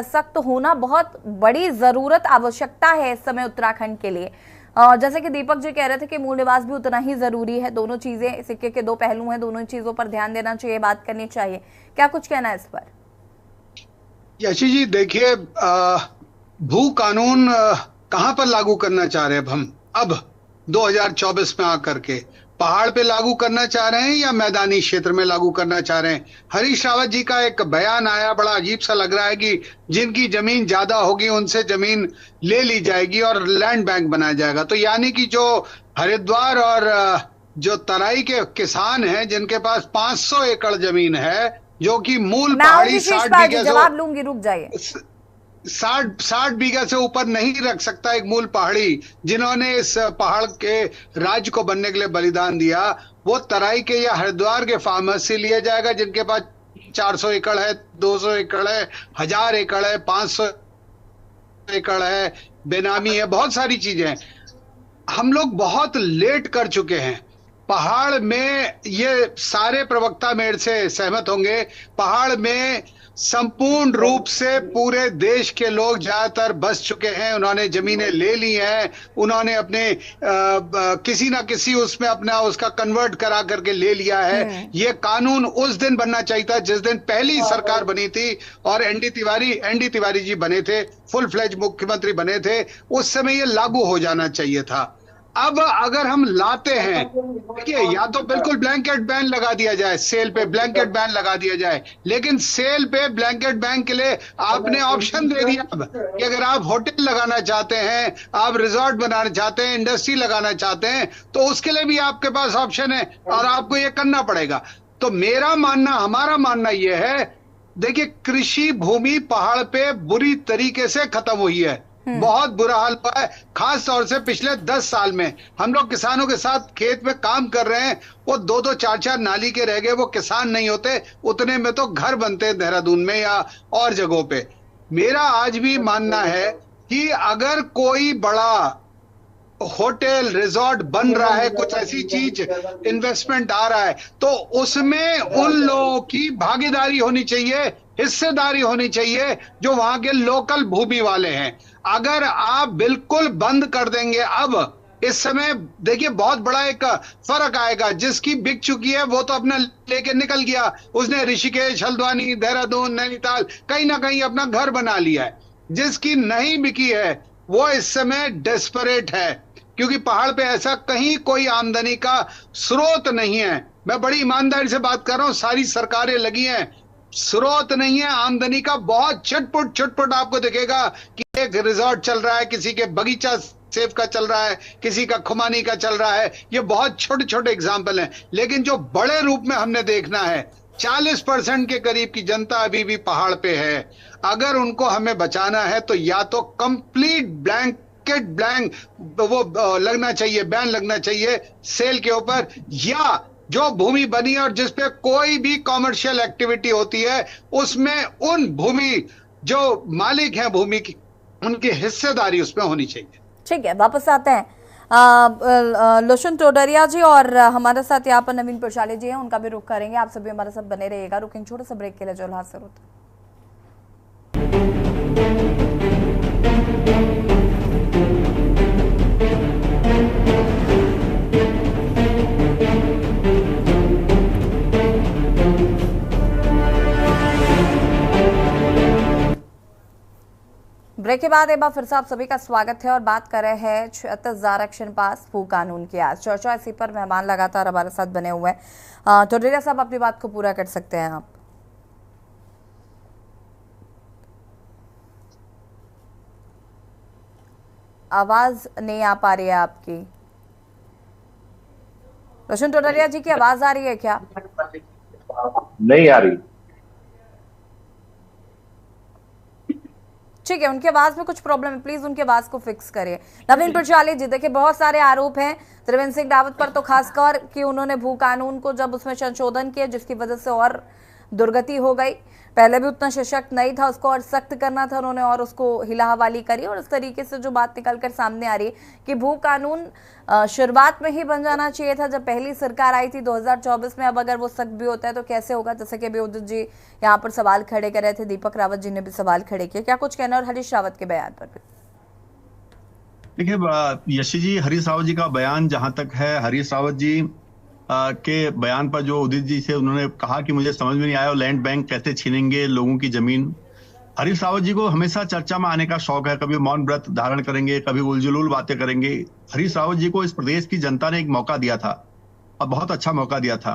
सख्त होना बहुत बड़ी जरूरत आवश्यकता है इस समय उत्तराखंड के लिए। जैसे कि दीपक जी कह रहे थे कि मूल निवास भी उतना ही जरूरी है, दोनों चीजें सिक्के के 2 पहलू हैं, दोनों चीजों पर ध्यान देना चाहिए, बात करनी चाहिए। क्या कुछ कहना है इस पर? यशी जी देखिए, भू कानून कहां पर लागू करना चाह रहे हैं हम अब 2024 में आकर के? पहाड़ पे लागू करना चाह रहे हैं या मैदानी क्षेत्र में लागू करना चाह रहे हैं? हरीश रावत जी का एक बयान आया, बड़ा अजीब सा लग रहा है कि जिनकी जमीन ज्यादा होगी उनसे जमीन ले ली जाएगी और लैंड बैंक बनाया जाएगा। तो यानी कि जो हरिद्वार और जो तराई के किसान हैं जिनके पास 500 एकड़ जमीन है, जो कि मूल पहाड़ी 60 बीघा, जवाब लूंगी, रुक जाइए, 60 बीघा से ऊपर नहीं रख सकता एक मूल पहाड़ी, जिन्होंने इस पहाड़ के राज्य को बनने के लिए बलिदान दिया, वो तराई के या हरिद्वार के फार्मर्स से लिया जाएगा जिनके पास 400 एकड़ है, 200 एकड़ है, 1000 एकड़ है, 500 एकड़ है, बेनामी है, बहुत सारी चीजें हैं। हम लोग बहुत लेट कर चुके हैं। पहाड़ में, ये सारे प्रवक्ता मेरे से सहमत होंगे, पहाड़ में संपूर्ण रूप से पूरे देश के लोग ज्यादातर बस चुके हैं, उन्होंने जमीनें ले ली हैं, उन्होंने अपने किसी ना किसी उसमें अपना उसका कन्वर्ट करा करके ले लिया है। ये कानून उस दिन बनना चाहिए था जिस दिन पहली सरकार बनी थी और एनडी तिवारी जी बने थे, फुल फ्लेज मुख्यमंत्री बने थे, उस समय ये लागू हो जाना चाहिए था। अब अगर हम लाते हैं, देखिए, या तो बिल्कुल ब्लैंकेट बैन लगा दिया जाए, सेल पे ब्लैंकेट बैन लगा दिया जाए, लेकिन सेल पे ब्लैंकेट बैन के लिए आपने ऑप्शन दे दिया अब कि अगर आप होटल लगाना चाहते हैं, आप रिजॉर्ट बनाना चाहते हैं, इंडस्ट्री लगाना चाहते हैं, तो उसके लिए भी आपके पास ऑप्शन है और आपको ये करना पड़ेगा। तो मेरा मानना, हमारा मानना यह है, देखिए, कृषि भूमि पहाड़ पे बुरी तरीके से खत्म हुई है, बहुत बुरा हाल हुआ है। खास तौर से पिछले 10 साल में हम लोग किसानों के साथ खेत में काम कर रहे हैं, वो 2-2 4-4 नाली के रह गए, वो किसान नहीं होते, उतने में तो घर बनते हैं देहरादून में या और जगहों पे। मेरा आज भी मानना है कि अगर कोई बड़ा होटल रिजॉर्ट बन रहा है, कुछ ऐसी चीज इन्वेस्टमेंट आ रहा है, तो उसमें उन लोगों की भागीदारी होनी चाहिए, हिस्सेदारी होनी चाहिए जो वहां के लोकल भूमि वाले हैं। अगर आप बिल्कुल बंद कर देंगे, अब इस समय देखिए बहुत बड़ा एक फर्क आएगा। जिसकी बिक चुकी है वो तो अपना लेके निकल गया, उसने ऋषिकेश, हल्द्वानी, देहरादून, नैनीताल कहीं ना कहीं अपना घर बना लिया है। जिसकी नहीं बिकी है वो इस समय डेस्परेट है, क्योंकि पहाड़ पे ऐसा कहीं कोई आमदनी का स्रोत नहीं है। मैं बड़ी ईमानदारी से बात कर रहा हूं, सारी सरकारें लगी हैं, स्रोत नहीं है आमदनी का। बहुत छुटपुट आपको दिखेगा कि एक रिजॉर्ट चल रहा है, किसी के बगीचा सेब का चल रहा है, किसी का खुमानी का चल रहा है। ये बहुत छोटे छोटे एग्जाम्पल हैं, लेकिन जो बड़े रूप में हमने देखना है, 40% के करीब की जनता अभी भी पहाड़ पे है। अगर उनको हमें बचाना है तो या तो कंप्लीट ब्लैंक वो लगना चाहिए, बैन लगना चाहिए सेल के ऊपर, या जो भूमि बनी है और जिसपे कोई भी कॉमर्शियल एक्टिविटी होती है उसमें उन भूमि जो मालिक हैं भूमि की, उनकी हिस्सेदारी उसमें होनी चाहिए। ठीक है, वापस आते हैं लोशन टोडरिया जी, और हमारे साथ यहाँ पर नवीन प्रशाले जी हैं, उनका भी रुख करेंगे। आप सभी हमारे साथ बने रहिएगा। रुकेंगे छोटे से ब्रेक के लिए, जो हासिल होता है। ब्रेक के बाद एक बार फिर से आप सभी का स्वागत है और बात कर रहे हैं 36 आरक्षण पास भू कानून की। आज चर्चा इसी पर मेहमान लगातार हमारे साथ बने हुए हैं। टोडरिया साहब, अपनी बात को पूरा कर सकते हैं आप। आवाज नहीं आ पा रही है आपकी। रोशन टोडरिया जी की आवाज आ रही है क्या? नहीं आ रही। ठीक है, उनके आवाज में कुछ प्रॉब्लम है, प्लीज उनके आवाज को फिक्स करिए। नवीन प्रशाले जी, देखिए बहुत सारे आरोप हैं त्रिवेंद्र सिंह रावत पर, तो खासकर कि उन्होंने भू कानून को जब उसमें संशोधन किया जिसकी वजह से और दुर्गति हो गई, पहले भी उतना सशक्त नहीं था, उसको और सख्त करना था उन्होंने, और उसको हिला हवाली करी। और इस तरीके से जो बात निकलकर सामने आ रही है कि भू कानून शुरुआत में ही बन जाना चाहिए था जब पहली सरकार आई थी 2024 में। अब अगर वो सख्त भी होता है तो कैसे होगा? जैसे कि अभी उदित जी यहाँ पर सवाल खड़े कर रहे थे, दीपक रावत जी ने भी सवाल खड़े किए, क्या कुछ कहना? और हरीश रावत के बयान पर भी देखिए यशी जी, हरीश रावत जी का बयान जहां तक है, हरीश रावत जी के बयान पर जो उदित जी से उन्होंने कहा कि मुझे समझ में नहीं आया लैंड बैंक कैसे छीनेंगे लोगों की जमीन। हरीश रावत जी को हमेशा चर्चा में आने का शौक है, कभी मौन व्रत धारण करेंगे, कभी उलझुल बातें करेंगे। हरीश रावत जी को इस प्रदेश की जनता ने एक मौका दिया था और बहुत अच्छा मौका दिया था,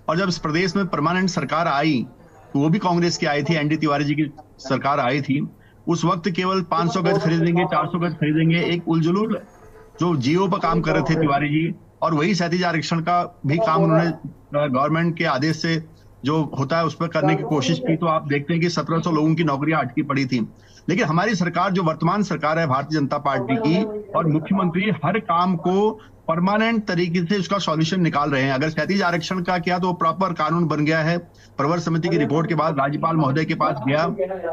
और जब इस प्रदेश में परमानेंट सरकार आई तो वो भी कांग्रेस की आई थी, एनडी तिवारी जी की सरकार आई थी। उस वक्त केवल 500 गज खरीदेंगे, 400 गज खरीदेंगे, एक उलझुल जो जियो पर काम कर रहे थे तिवारी जी, और वही 37 आरक्षण का भी काम उन्होंने गवर्नमेंट के आदेश से जो होता है उस पर करने की कोशिश की। तो आप देखते हैं कि 1700 लोगों की नौकरियां अटकी पड़ी थी। लेकिन हमारी सरकार, जो वर्तमान सरकार है भारतीय जनता पार्टी की, और मुख्यमंत्री हर काम को परमानेंट तरीके से उसका सॉल्यूशन निकाल रहे हैं। अगर 37 आरक्षण का किया तो प्रॉपर कानून बन गया है। प्रवर समिति की रिपोर्ट के बाद राज्यपाल महोदय के पास गया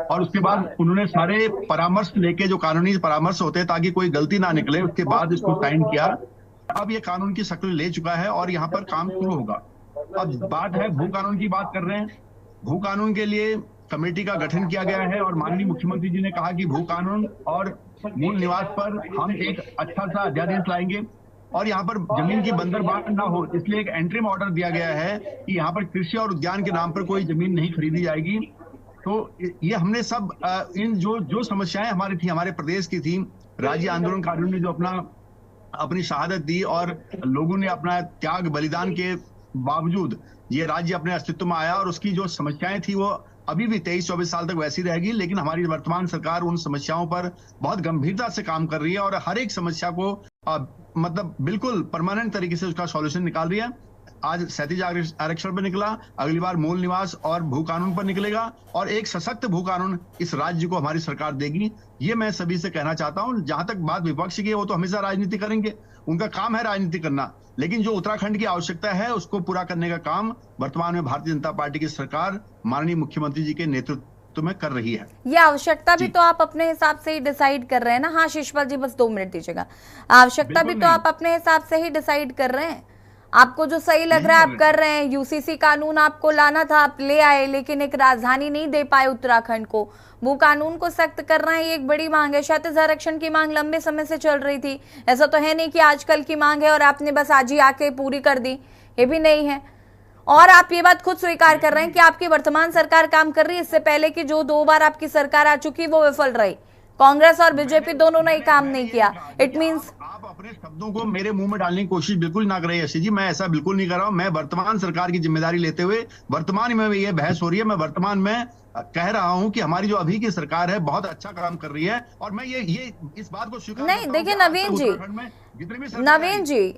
और उसके बाद उन्होंने सारे परामर्श लेके, जो कानूनी परामर्श होते हैं ताकि कोई गलती ना निकले, उसके बाद इसको साइन किया। अब ये कानून की शक्ल ले चुका है और यहाँ पर काम शुरू होगा। अब बात है भू कानून की, बात कर रहे हैं। भू कानून के लिए कमेटी का गठन किया गया है और माननीय मुख्यमंत्री जी ने कहा कि भू कानून और मूल निवास पर हम एक अच्छा सा अध्यादेश लाएंगे और यहाँ पर जमीन की बंदरबांट ना हो, इसलिए एक एंट्रीम ऑर्डर दिया गया है कि यहाँ पर कृषि और उद्यान के नाम पर कोई जमीन नहीं खरीदी जाएगी। तो ये हमने सब इन जो समस्याएं हमारी थी, हमारे प्रदेश की थी, राज्य आंदोलनकारियों ने जो अपना अपनी शहादत दी और लोगों ने अपना त्याग बलिदान के बावजूद ये राज्य अपने अस्तित्व में आया, और उसकी जो समस्याएं थी वो अभी भी 23-24 साल तक वैसी रहेगी। लेकिन हमारी वर्तमान सरकार उन समस्याओं पर बहुत गंभीरता से काम कर रही है और हर एक समस्या को मतलब बिल्कुल परमानेंट तरीके से उसका सॉल्यूशन निकाल रही है। आज 37 आरक्षण पर निकला, अगली बार मूल निवास और भू कानून पर निकलेगा, और एक सशक्त भू कानून इस राज्य को हमारी सरकार देगी। ये मैं सभी से कहना चाहता हूं। जहां तक बात विपक्ष की है, वो तो हमेशा राजनीति करेंगे, उनका काम है राजनीति करना, लेकिन जो उत्तराखंड की आवश्यकता है उसको पूरा करने का काम वर्तमान में भारतीय जनता पार्टी की सरकार माननीय मुख्यमंत्री जी के नेतृत्व में कर रही है। ये आवश्यकता भी तो आप अपने हिसाब से ही डिसाइड कर रहे हैं ना। हाँ शिषपाल जी, बस 2 मिनट दीजिएगा। आवश्यकता भी तो आप अपने हिसाब से ही डिसाइड कर रहे हैं। आपको जो सही लग रहा है आप कर रहे हैं। यूसीसी कानून आपको लाना था, आप ले आए, लेकिन एक राजधानी नहीं दे पाए उत्तराखंड को। भू कानून को सख्त करना है, ये एक बड़ी मांग है। 37 आरक्षण की मांग लंबे समय से चल रही थी, ऐसा तो है नहीं कि आजकल की मांग है और आपने बस आज ही आके पूरी कर दी, ये भी नहीं है। और आप ये बात खुद स्वीकार कर रहे हैं कि आपकी वर्तमान सरकार काम कर रही है, इससे पहले की जो 2 बार आपकी सरकार आ चुकी वो विफल रही। कांग्रेस और बीजेपी दोनों ने ही काम नहीं किया। इट मींस आप अपने शब्दों को मेरे मुंह में डालने की कोशिश बिल्कुल ना करें यशी जी, मैं ऐसा बिल्कुल नहीं कर रहा हूं। मैं वर्तमान सरकार की जिम्मेदारी लेते हुए, वर्तमान में ये बहस हो रही है, मैं वर्तमान में कह रहा हूं कि हमारी जो अभी की सरकार है बहुत अच्छा काम कर रही है, और मैं ये इस बात को स्वीकार नहीं। देखिए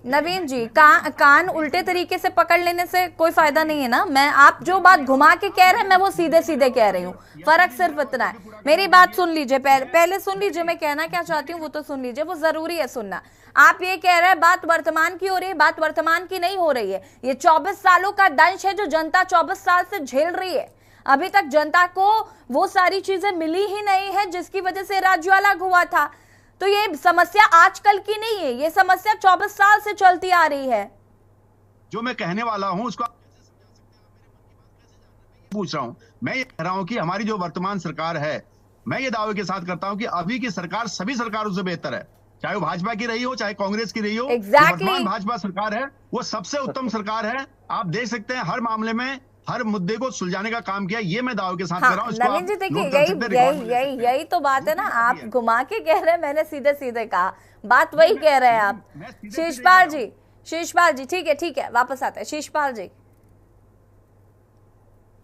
नवीन जी कान उल्टे तरीके से पकड़ लेने से कोई फायदा नहीं है ना। मैं आप जो बात घुमा के कह रहे हैं मैं वो सीधे सीधे कह रही हूँ, फर्क सिर्फ इतना है। मेरी बात सुन लीजिए, पहले सुन लीजिए, मैं कहना क्या चाहती हूँ वो तो सुन लीजिए, वो जरूरी है सुनना। आप ये कह रहे हैं बात वर्तमान की हो रही है, बात वर्तमान की नहीं हो रही है। ये 24 सालों का दंश है जो जनता 24 साल से झेल रही है। अभी तक जनता को वो सारी चीजें मिली ही नहीं है जिसकी वजह से राज्य अलग हुआ था। तो ये समस्या आजकल की नहीं है, ये समस्या 24 साल से चलती आ रही है। जो मैं कहने वाला हूं उसको पूछ रहा हूं। मैं ये कह रहा हूं कि हमारी जो वर्तमान सरकार है, मैं ये दावे के साथ करता हूं कि अभी की सरकार सभी सरकारों से बेहतर है, चाहे वो भाजपा की रही हो चाहे कांग्रेस की रही हो। वर्तमान भाजपा सरकार है वो सबसे उत्तम सरकार है। आप देख सकते हैं हर मामले में हर मुद्दे को सुलझाने का काम किया, ये मैं दावे के साथ कर रहा हूं। नवीन जी देखिए यही तो बात है ना, आप घुमा के कह रहे हैं, मैंने सीधे सीधे कहा, बात वही कह रहे हैं आप। शिषपाल जी ठीक है वापस आते हैं। शिषपाल जी,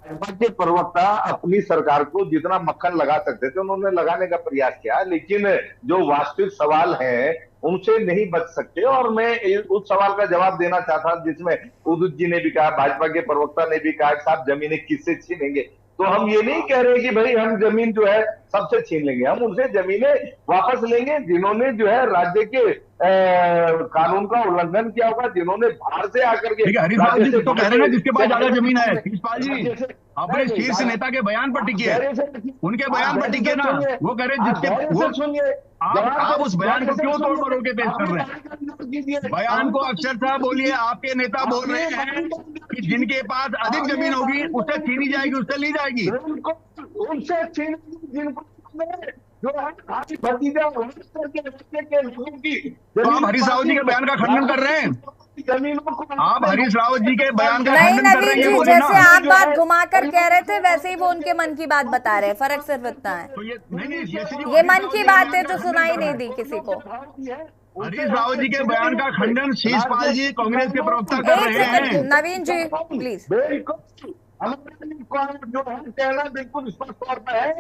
भाजपा के प्रवक्ता अपनी सरकार को जितना मक्खन लगा सकते थे उन्होंने लगाने का प्रयास किया, लेकिन जो वास्तविक सवाल है उनसे नहीं बच सकते। और मैं उस सवाल का जवाब देना चाहता जिसमें उदित जी ने भी कहा, भाजपा के प्रवक्ता ने भी कहा, साहब जमीनें किससे छीनेंगे। तो हम ये नहीं कह रहे कि भाई हम जमीन जो है सबसे छीन लेंगे, हम उनसे जमीनें वापस लेंगे जिन्होंने जो है राज्य के कानून का उल्लंघन किया होगा, जिन्होंने बाहर से आकर के हरीश जी तो कह रहे हैं जिसके पास ज्यादा जमीन है। शिषपाल जी अपने शीर्ष नेता के बयान पर टिकिए, उनके बयान पर टिकिए ना। वो कह रहे जिसके सुनिए, आप उस बयान को क्यों तोड़ मरोड़ के पेश कर रहे हैं? बयान को अक्षरशः बोलिए। आपके नेता बोल रहे हैं कि जिनके पास अधिक जमीन होगी उससे छीनी जाएगी, उससे ली जाएगी। उनसे छीन जिनको जो है भतीजा के लोगों की। तो आप हरीश रावत जी के बयान का खंडन कर रहे हैं? आप हरीश रावत जी के बयान का खंडन कर रहे हैं? जैसे आप बात घुमाकर कह रहे थे वैसे ही वो उनके मन की बात बता रहे हैं, फर्क सिर्फ इतना है। तो ये मन की बात है जो सुनाई नहीं दी किसी को। हरीश रावत जी के बयान का खंडन शिषपाल जी कांग्रेस के प्रवक्ता कर रहे हैं। नवीन जी प्लीज। जो है कहना बिल्कुल स्पष्ट तौर पर है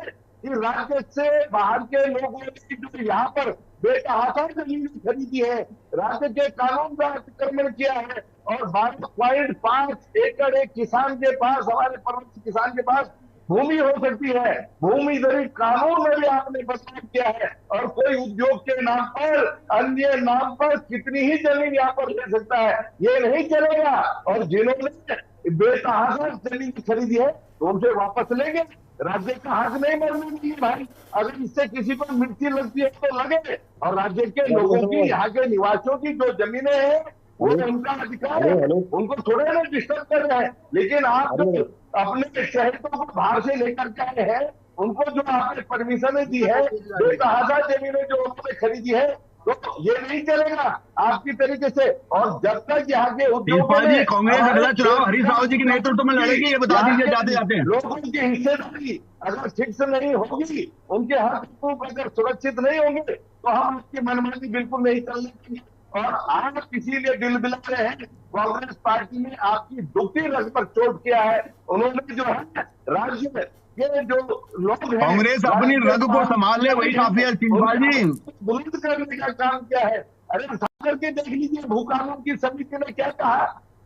कि राज्य से बाहर के लोगों ने जो यहाँ पर बेतहाशा जमीन खरीदी है, राज्य के कानून का अतिक्रमण किया है, और 12.5 एकड़ एक किसान के पास, हमारे प्रमुख किसान के पास भूमि हो सकती है। भूमि दरी कानून में भी आपने बदलाव किया है, और कोई उद्योग के नाम पर, अन्य नाम पर कितनी ही जमीन यहाँ पर ले सकता है, ये नहीं चलेगा। और जिन्होंने बेतहाशा जमीन खरीदी है तो उनसे वापस लेंगे। राज्य का हक नहीं मरने देंगे भाई। अगर इससे किसी को मिर्ची लगती है तो लगे, और राज्य के लोगों की, यहाँ के निवासियों की जो जमीनें हैं वो उनका अधिकार है, उनको थोड़े ना डिस्टर्ब कर रहे हैं। लेकिन आप जो अपने शहरों को बाहर से लेकर के आए हैं, उनको जो आपने परमिशन दी है, बेतहाशा जमीनें जो उन्होंने खरीदी है, तो ये नहीं चलेगा आपकी तरीके से। और जब तक यहाँ के उद्योग कांग्रेस अगला चुनाव हरीश रावत जी के नेतृत्व में लड़ेगी, ये बता दीजिए जाते जाते। लोगों की हिस्सेदारी अगर ठीक से नहीं होगी, उनके हक अगर सुरक्षित नहीं होंगे, तो हम उसकी मनमानी बिल्कुल नहीं चलने देंगे। और आप इसीलिए दिल बिला रहे हैं। कांग्रेस पार्टी ने आपकी दुखती रग पर चोट किया है। उन्होंने जो है राज्य में ये जो लोग हैं, कांग्रेस अपनी रग को संभाल ले, वही काफी है शिवपाल जी। बुलंद करने का काम किया है। अरे सागर के देख लीजिए, भू कानून की समिति ने क्या कहा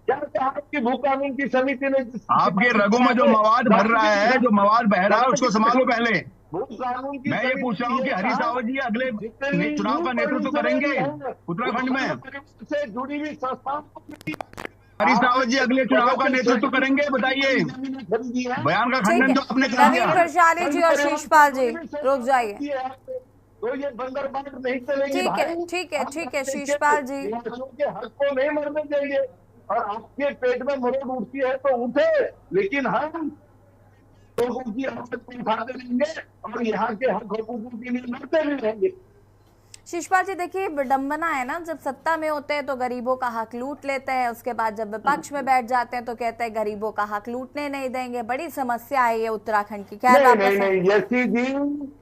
कि भू कानून की समिति ने आपके रगों में जो मवाद भर रहा है, जो मवाद बह रहा है, उसको संभालो पहले। भू कानून की मैं ये पूछ रहा हूँ कि हरीश रावत जी अगले चुनाव का नेतृत्व करेंगे उत्तराखंड में? से जुड़ी हुई संस्थाओं को हरीश रावत जी अगले चुनाव का नेतृत्व करेंगे? बताइए। बयान का खंडन जो आपने कर दिया। नवीन प्रशाली जी और शिषपाल जी रुक जाइए। तो ये बंदरबांट नहीं चलेगी। ठीक है शिषपाल जी। के हक को नहीं मरने देंगे। और आपके पेट में मरोड़ उठती है तो उठे, लेकिन हम लोगों की आवाज को उठाते रहेंगे और यहाँ के हक हकूकों के लिए लड़ते भी रहेंगे। शिषपाल जी देखिए, विडंबना है ना, जब सत्ता में होते हैं तो गरीबों का हक लूट लेते हैं, उसके बाद जब विपक्ष में बैठ जाते हैं तो कहते हैं गरीबों का हक लूटने नहीं देंगे। बड़ी समस्या है ये उत्तराखंड की। क्या नहीं, यसी जी,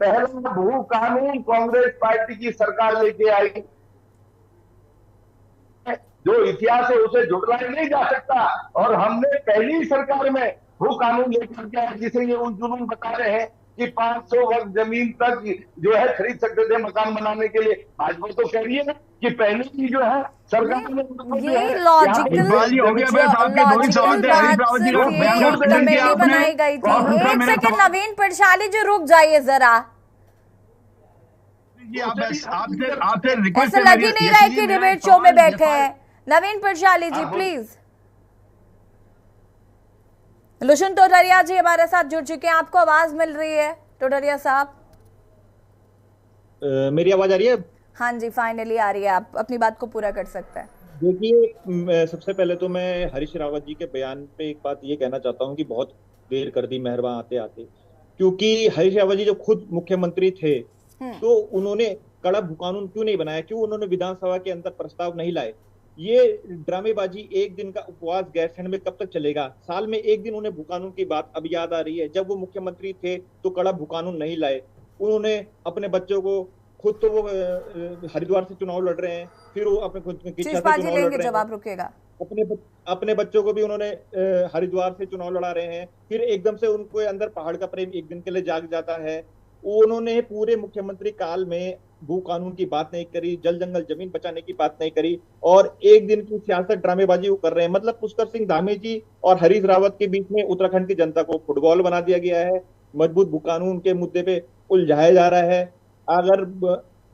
पहला भू कानून कांग्रेस पार्टी की सरकार लेके आई। जो इतिहास है उसे झुटलाया नहीं जा सकता। और हमने पहली सरकार में भू कानून लेकर के आया, जिसे ये जुलूम बता रहे हैं कि 500 वर्ग जमीन तक जो है खरीद सकते थे मकान बनाने के लिए। भाजपा तो कह रही है ना कि पहले की जो है सरकार में ये लॉजिकल बनाई गई थी। एक सेकंड नवीन प्रशाली जी रुक जाइए जरा। ऐसा लग ही नहीं रहा है कि डिबेट शो में बैठे हैं। नवीन प्रशाली जी प्लीज। लुशन टोडरिया जी हमारे साथ जुड़ चुके हैं, आपको आवाज मिल रही है टोडरिया साहब? मेरी आवाज आ रही है? हाँ जी फाइनली आ रही है, आप अपनी बात को पूरा कर सकते हैं। देखिए, सबसे पहले तो मैं हरीश रावत जी के बयान पे एक बात ये कहना चाहता हूँ कि बहुत देर कर दी मेहरबान आते आते, क्योंकि हरीश रावत जी जब खुद मुख्यमंत्री थे तो उन्होंने कड़ा भू कानून क्यों नहीं बनाया? क्यों उन्होंने विधानसभा के अंदर प्रस्ताव नहीं लाए? ये ड्रामेबाजी, एक दिन का उपवास गैरसैंण में कब तक चलेगा? साल में एक दिन उन्हें भू कानून की बात अब याद आ रही है। जब वो मुख्यमंत्री थे तो कड़ा भू कानून नहीं लाए। उन्होंने अपने बच्चों को, खुद तो वो हरिद्वार से चुनाव लड़ रहे हैं, फिर वो अपने खुद की इच्छा से चुनाव लड़ रहे हैं। जवाब रुकेगा। अपने बच्चों को भी उन्होंने हरिद्वार से चुनाव लड़ा रहे हैं, फिर एकदम से उनको अंदर पहाड़ का प्रेम एक दिन के लिए जाग जाता है। उन्होंने पूरे मुख्यमंत्री काल में भू कानून की बात नहीं करी, जल जंगल जमीन बचाने की बात नहीं करी, और एक दिन की सियासत ड्रामेबाजी वो कर रहे हैं। मतलब पुष्कर सिंह धामी जी और हरीश रावत के बीच में उत्तराखंड की जनता को फुटबॉल बना दिया गया है। मजबूत भू कानून के मुद्दे पे उलझाया जा रहा है। अगर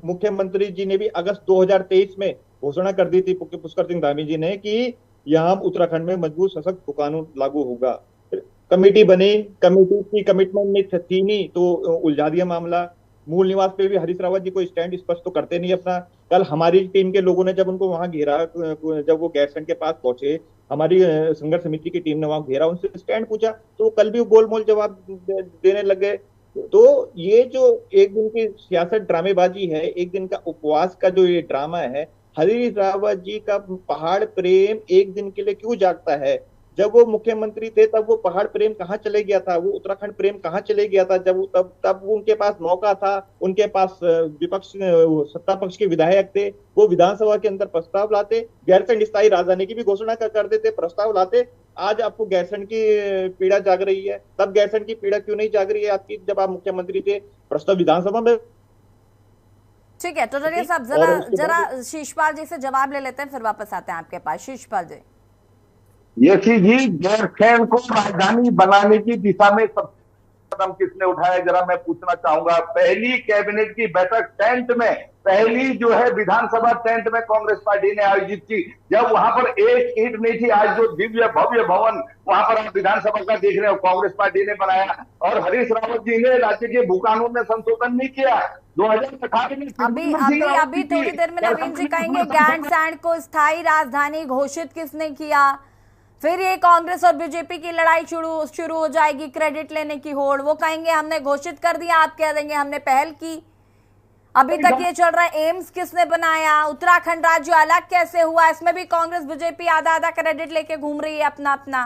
मुख्यमंत्री जी ने भी अगस्त 2023 में घोषणा कर दी थी पुष्कर सिंह धामी जी ने कि यहाँ उत्तराखंड में मजबूत सशक्त भू कानून लागू होगा। कमेटी बनी, कमेटी की कमिटमेंट नहीं थी नहीं तो उलझा दिया मामला। मूल निवास पे भी हरीश रावत जी कोई स्टैंड स्पष्ट तो करते नहीं अपना। कल हमारी टीम के लोगों ने जब उनको वहां घेरा, जब वो गैरसैंण के पास पहुंचे, हमारी संघर्ष समिति की टीम ने वहां घेरा, उनसे स्टैंड पूछा तो कल भी वो गोलमोल जवाब देने लग गए। तो ये जो एक दिन की सियासत ड्रामेबाजी है, एक दिन का उपवास का जो ये ड्रामा है, हरीश रावत जी का पहाड़ प्रेम एक दिन के लिए क्यों जागता है? जब वो मुख्यमंत्री थे तब वो पहाड़ प्रेम कहाँ चले गया था? वो उत्तराखंड प्रेम कहाँ चले गया था? तब उनके पास मौका था, उनके पास विपक्ष सत्ता पक्ष के विधायक थे, वो विधानसभा के अंदर प्रस्ताव लाते, गैरसैंण स्थायी राजधानी की भी घोषणा कर देते, प्रस्ताव लाते। आज आपको गैरसैंण की पीड़ा जाग रही है, तब गैरसैंण की पीड़ा क्यों नहीं जाग रही है आपकी जब आप मुख्यमंत्री थे? प्रस्ताव विधानसभा में। ठीक है टोडरिया साहब, जरा शिषपाल जी से जवाब ले लेते हैं, फिर वापस आते हैं आपके पास। शिषपाल जी। यशी जी, गैरसैंण को राजधानी बनाने की दिशा में सबसे कदम किसने उठाया, जरा मैं पूछना चाहूंगा। पहली कैबिनेट की बैठक टेंट में, पहली जो है विधानसभा टेंट में कांग्रेस पार्टी ने आयोजित की, जब वहां पर एक ईंट नहीं थी। आज जो दिव्य भव्य भवन वहां पर आप विधानसभा का देख रहे हो, कांग्रेस पार्टी ने बनाया। और हरीश रावत जी ने राज्य के भू कानून में संशोधन नहीं किया। 2018 में अभी थोड़ी देर में नवीन जी कहेंगे गैरसैंण को स्थायी राजधानी घोषित किसने किया, फिर ये कांग्रेस और बीजेपी की लड़ाई शुरू हो जाएगी, क्रेडिट लेने की होड़। वो कहेंगे हमने घोषित कर दिया, आप कह देंगे हमने पहल की। अभी तक ये चल रहा है एम्स किसने बनाया, उत्तराखंड राज्य अलग कैसे हुआ, इसमें भी कांग्रेस बीजेपी आधा आधा क्रेडिट लेके घूम रही है अपना अपना।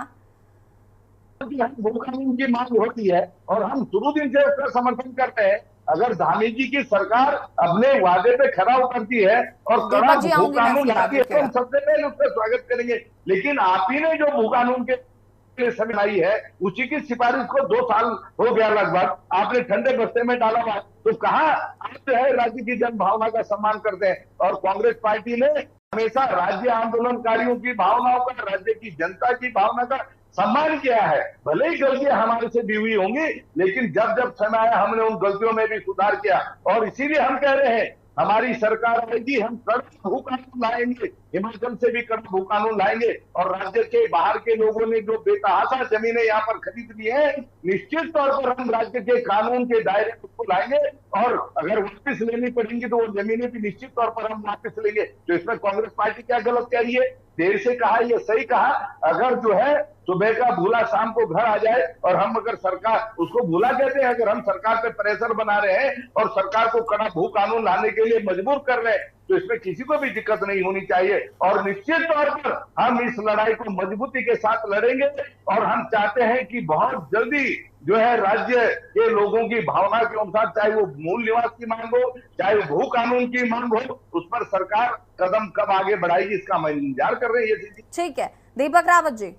भू कानून की मांग होती है और हम शुरू दिन से उसका समर्थन करते हैं, अगर धामी जी की सरकार अपने वादे पे खरा उतरती है और कड़ा भू कानून लाती है तो हम सबसे पहले उसका स्वागत करेंगे। लेकिन आप ही ने जो भू कानून के समय आई है उसी की सिफारिश को 2 साल हो गया लगभग, आपने ठंडे बस्ते में डाला हुआ, तो कहाँ आप जो है राज्य की जन भावना का सम्मान करते हैं। और कांग्रेस पार्टी ने हमेशा राज्य आंदोलनकारियों की भावनाओं का, राज्य की जनता की भावना का सम्मान किया है। भले ही गलतियां हमारे से भी हुई होंगी, लेकिन जब जब समय आया हमने उन गलतियों में भी सुधार किया। और इसीलिए हम कह रहे हैं हमारी सरकार आएगी, हम कड़ा भू कानून लाएंगे, हिमाचल से भी कड़ा भू कानून लाएंगे। और राज्य के बाहर के लोगों ने जो बेतहाशा जमीनें यहाँ पर खरीद ली है, निश्चित तौर पर हम राज्य के कानून के दायरे में उसको लाएंगे। और अगर वापस लेनी पड़ेंगी तो वो जमीनें भी निश्चित तौर पर हम वापस लेंगे। तो इसमें कांग्रेस पार्टी क्या गलत कह रही है? देर से कहा, ये सही कहा। अगर जो है सुबह का भूला शाम को घर आ जाए, और हम अगर सरकार, उसको भूला कहते हैं, अगर हम सरकार पे प्रेशर बना रहे हैं और सरकार को कड़ा भू कानून लाने के लिए मजबूर कर रहे हैं, तो इसमें किसी को भी दिक्कत नहीं होनी चाहिए। और निश्चित तौर पर हम इस लड़ाई को मजबूती के साथ लड़ेंगे। और हम चाहते हैं कि बहुत जल्दी जो है राज्य के लोगों की भावना के अनुसार, चाहे वो मूल निवास की मांग हो, चाहे वो भू कानून की मांग हो, उस पर सरकार कदम कब आगे बढ़ाएगी इसका हम इंतजार कर रहे हैं। ठीक है, दीपक रावत जी।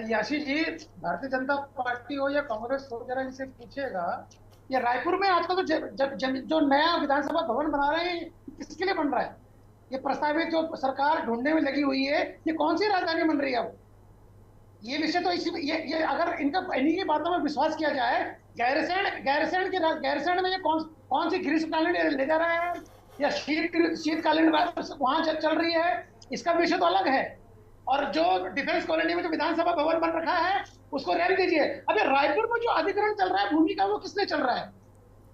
याशी जी, भारतीय जनता पार्टी हो या कांग्रेस हो, जरा इनसे पूछेगा, ये रायपुर में आजकल तो जो नया विधानसभा भवन बना रहे हैं, किसके लिए बन रहा है? ये प्रस्तावित जो सरकार ढूंढने में लगी हुई है, ये कौन सी राजधानी बन रही है? अब ये विषय तो ये अगर इन्हीं की बातों में विश्वास किया जाए, गैरसैंण में ये कौन सी ग्रीष्मकालीन ले जा रहा है या शीतकालीन वहां चल रही है, इसका विषय तो अलग है। और जो डिफेंस कॉलोनी में जो विधानसभा भवन बन रखा है उसको रहने दीजिए। अबे रायपुर में जो अधिग्रहण चल रहा है भूमि का, वो किसने चल रहा है?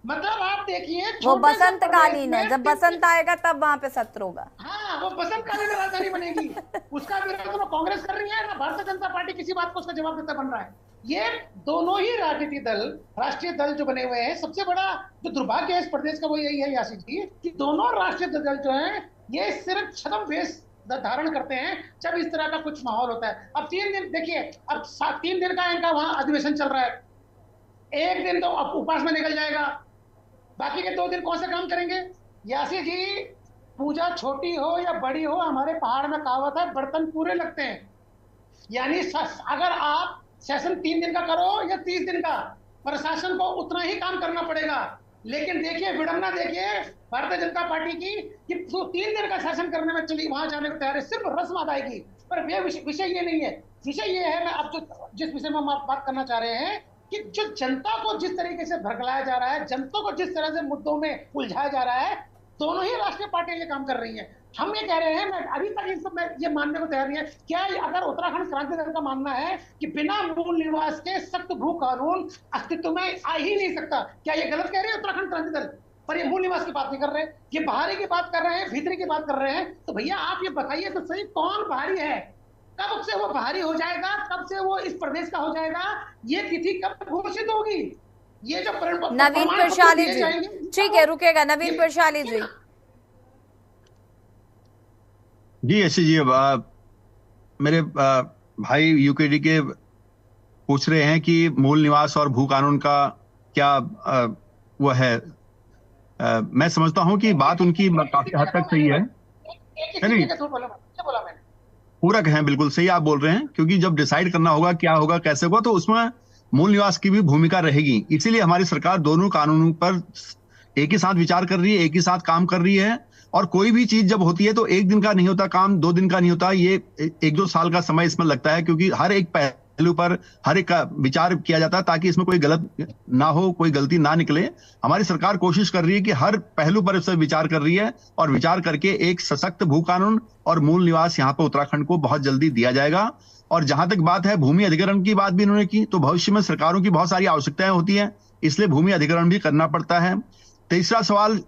मतलब आप देखिए, वो बसंतकालीन है, जब बसंत आएगा तब वहां पे सत्र होगा। हाँ, वो बसंतकालीन राजधानी बनेगी। उसका विरोध ना कांग्रेस कर रही है ना भारतीय जनता पार्टी किसी बात को उसका जवाब देता बन रहा है। ये दोनों ही राजनीतिक दल, राष्ट्रीय दल जो बने हुए हैं, सबसे बड़ा जो दुर्भाग्य है इस प्रदेश का वो यही है यासी जी, कि दोनों राष्ट्रीय दल जो है ये सिर्फ छद्म धारण करते हैं जब इस तरह का कुछ माहौल होता है। अब 3 दिन देखिए, अब 3 दिन का इनका वहां अधिवेशन चल रहा है, एक दिन तो अब उपवास में निकल जाएगा, बाकी के 2 दिन कौन सा काम करेंगे? यासी जी, पूजा छोटी हो या बड़ी हो, हमारे पहाड़ में कहावत है, बर्तन पूरे लगते हैं। यानी अगर आप सेशन 3 दिन का करो या 30 दिन का, प्रशासन को उतना ही काम करना पड़ेगा। लेकिन देखिए विडंबना, देखिए भारतीय जनता पार्टी की कि 3 दिन का शासन करने में चली वहां जाने को तैयार है, सिर्फ रस्म अदायगी। पर विषय ये नहीं है। विषय ये है, मैं अब जिस विषय में हम बात करना चाह रहे हैं, कि जो जनता को जिस तरीके से भड़काया जा रहा है, जनता को जिस तरह से मुद्दों में उलझाया जा रहा है, दोनों ही राष्ट्रीय पार्टियां ये काम कर रही हैं। हम ये कह रहे हैं, मैं अभी तक इन सब में ये मानने को तैयार नहीं है, क्या अगर उत्तराखंड क्रांति दल का मानना है कि बिना मूल निवास के सख्त भू कानून अस्तित्व में आ ही नहीं सकता, क्या ये गलत कह रहे हैं उत्तराखंड क्रांति दल? पर ये मूल निवास की बात नहीं कर रहे, ये बाहरी की बात कर रहे हैं, भीतरी की बात कर रहे हैं। तो भैया आप ये बताइए तो सही, कौन बाहरी है? कब से वो बाहरी हो जाएगा, कब से वो इस प्रदेश का हो जाएगा, ये तिथि कब घोषित होगी? ये जो नवीन प्रशाली जी, ठीक है, रुकेगा नवीन प्रशाली जी। जी ऐसे जी, मेरे भाई यूकेडी के पूछ रहे हैं कि मूल निवास और भू कानून का क्या वो है। मैं समझता हूं कि बात उनकी काफी हद तक सही है, नहीं पूरक है, बिल्कुल सही आप बोल रहे हैं, क्योंकि जब डिसाइड करना होगा क्या होगा कैसे होगा तो उसमें मूल निवास की भी भूमिका रहेगी। इसीलिए हमारी सरकार दोनों कानूनों पर एक ही साथ विचार कर रही है, एक ही साथ काम कर रही है। और कोई भी चीज जब होती है तो 1 दिन का नहीं होता काम, 2 दिन का नहीं होता, ये 1-2 साल का समय इसमें लगता है, क्योंकि हर एक पहलू पर हर एक का विचार किया जाता है ताकि इसमें कोई गलत ना हो, कोई गलती ना निकले। हमारी सरकार कोशिश कर रही है कि हर पहलू पर इससे विचार कर रही है और विचार करके एक सशक्त भू कानून और मूल निवास यहाँ पर उत्तराखंड को बहुत जल्दी दिया जाएगा। और जहां तक बात है भूमि अधिग्रहण की बात भी इन्होंने की, तो भविष्य में सरकारों की बहुत सारी आवश्यकताएं होती हैं, इसलिए भूमि अधिग्रहण भी करना पड़ता है। तीसरा सवाल,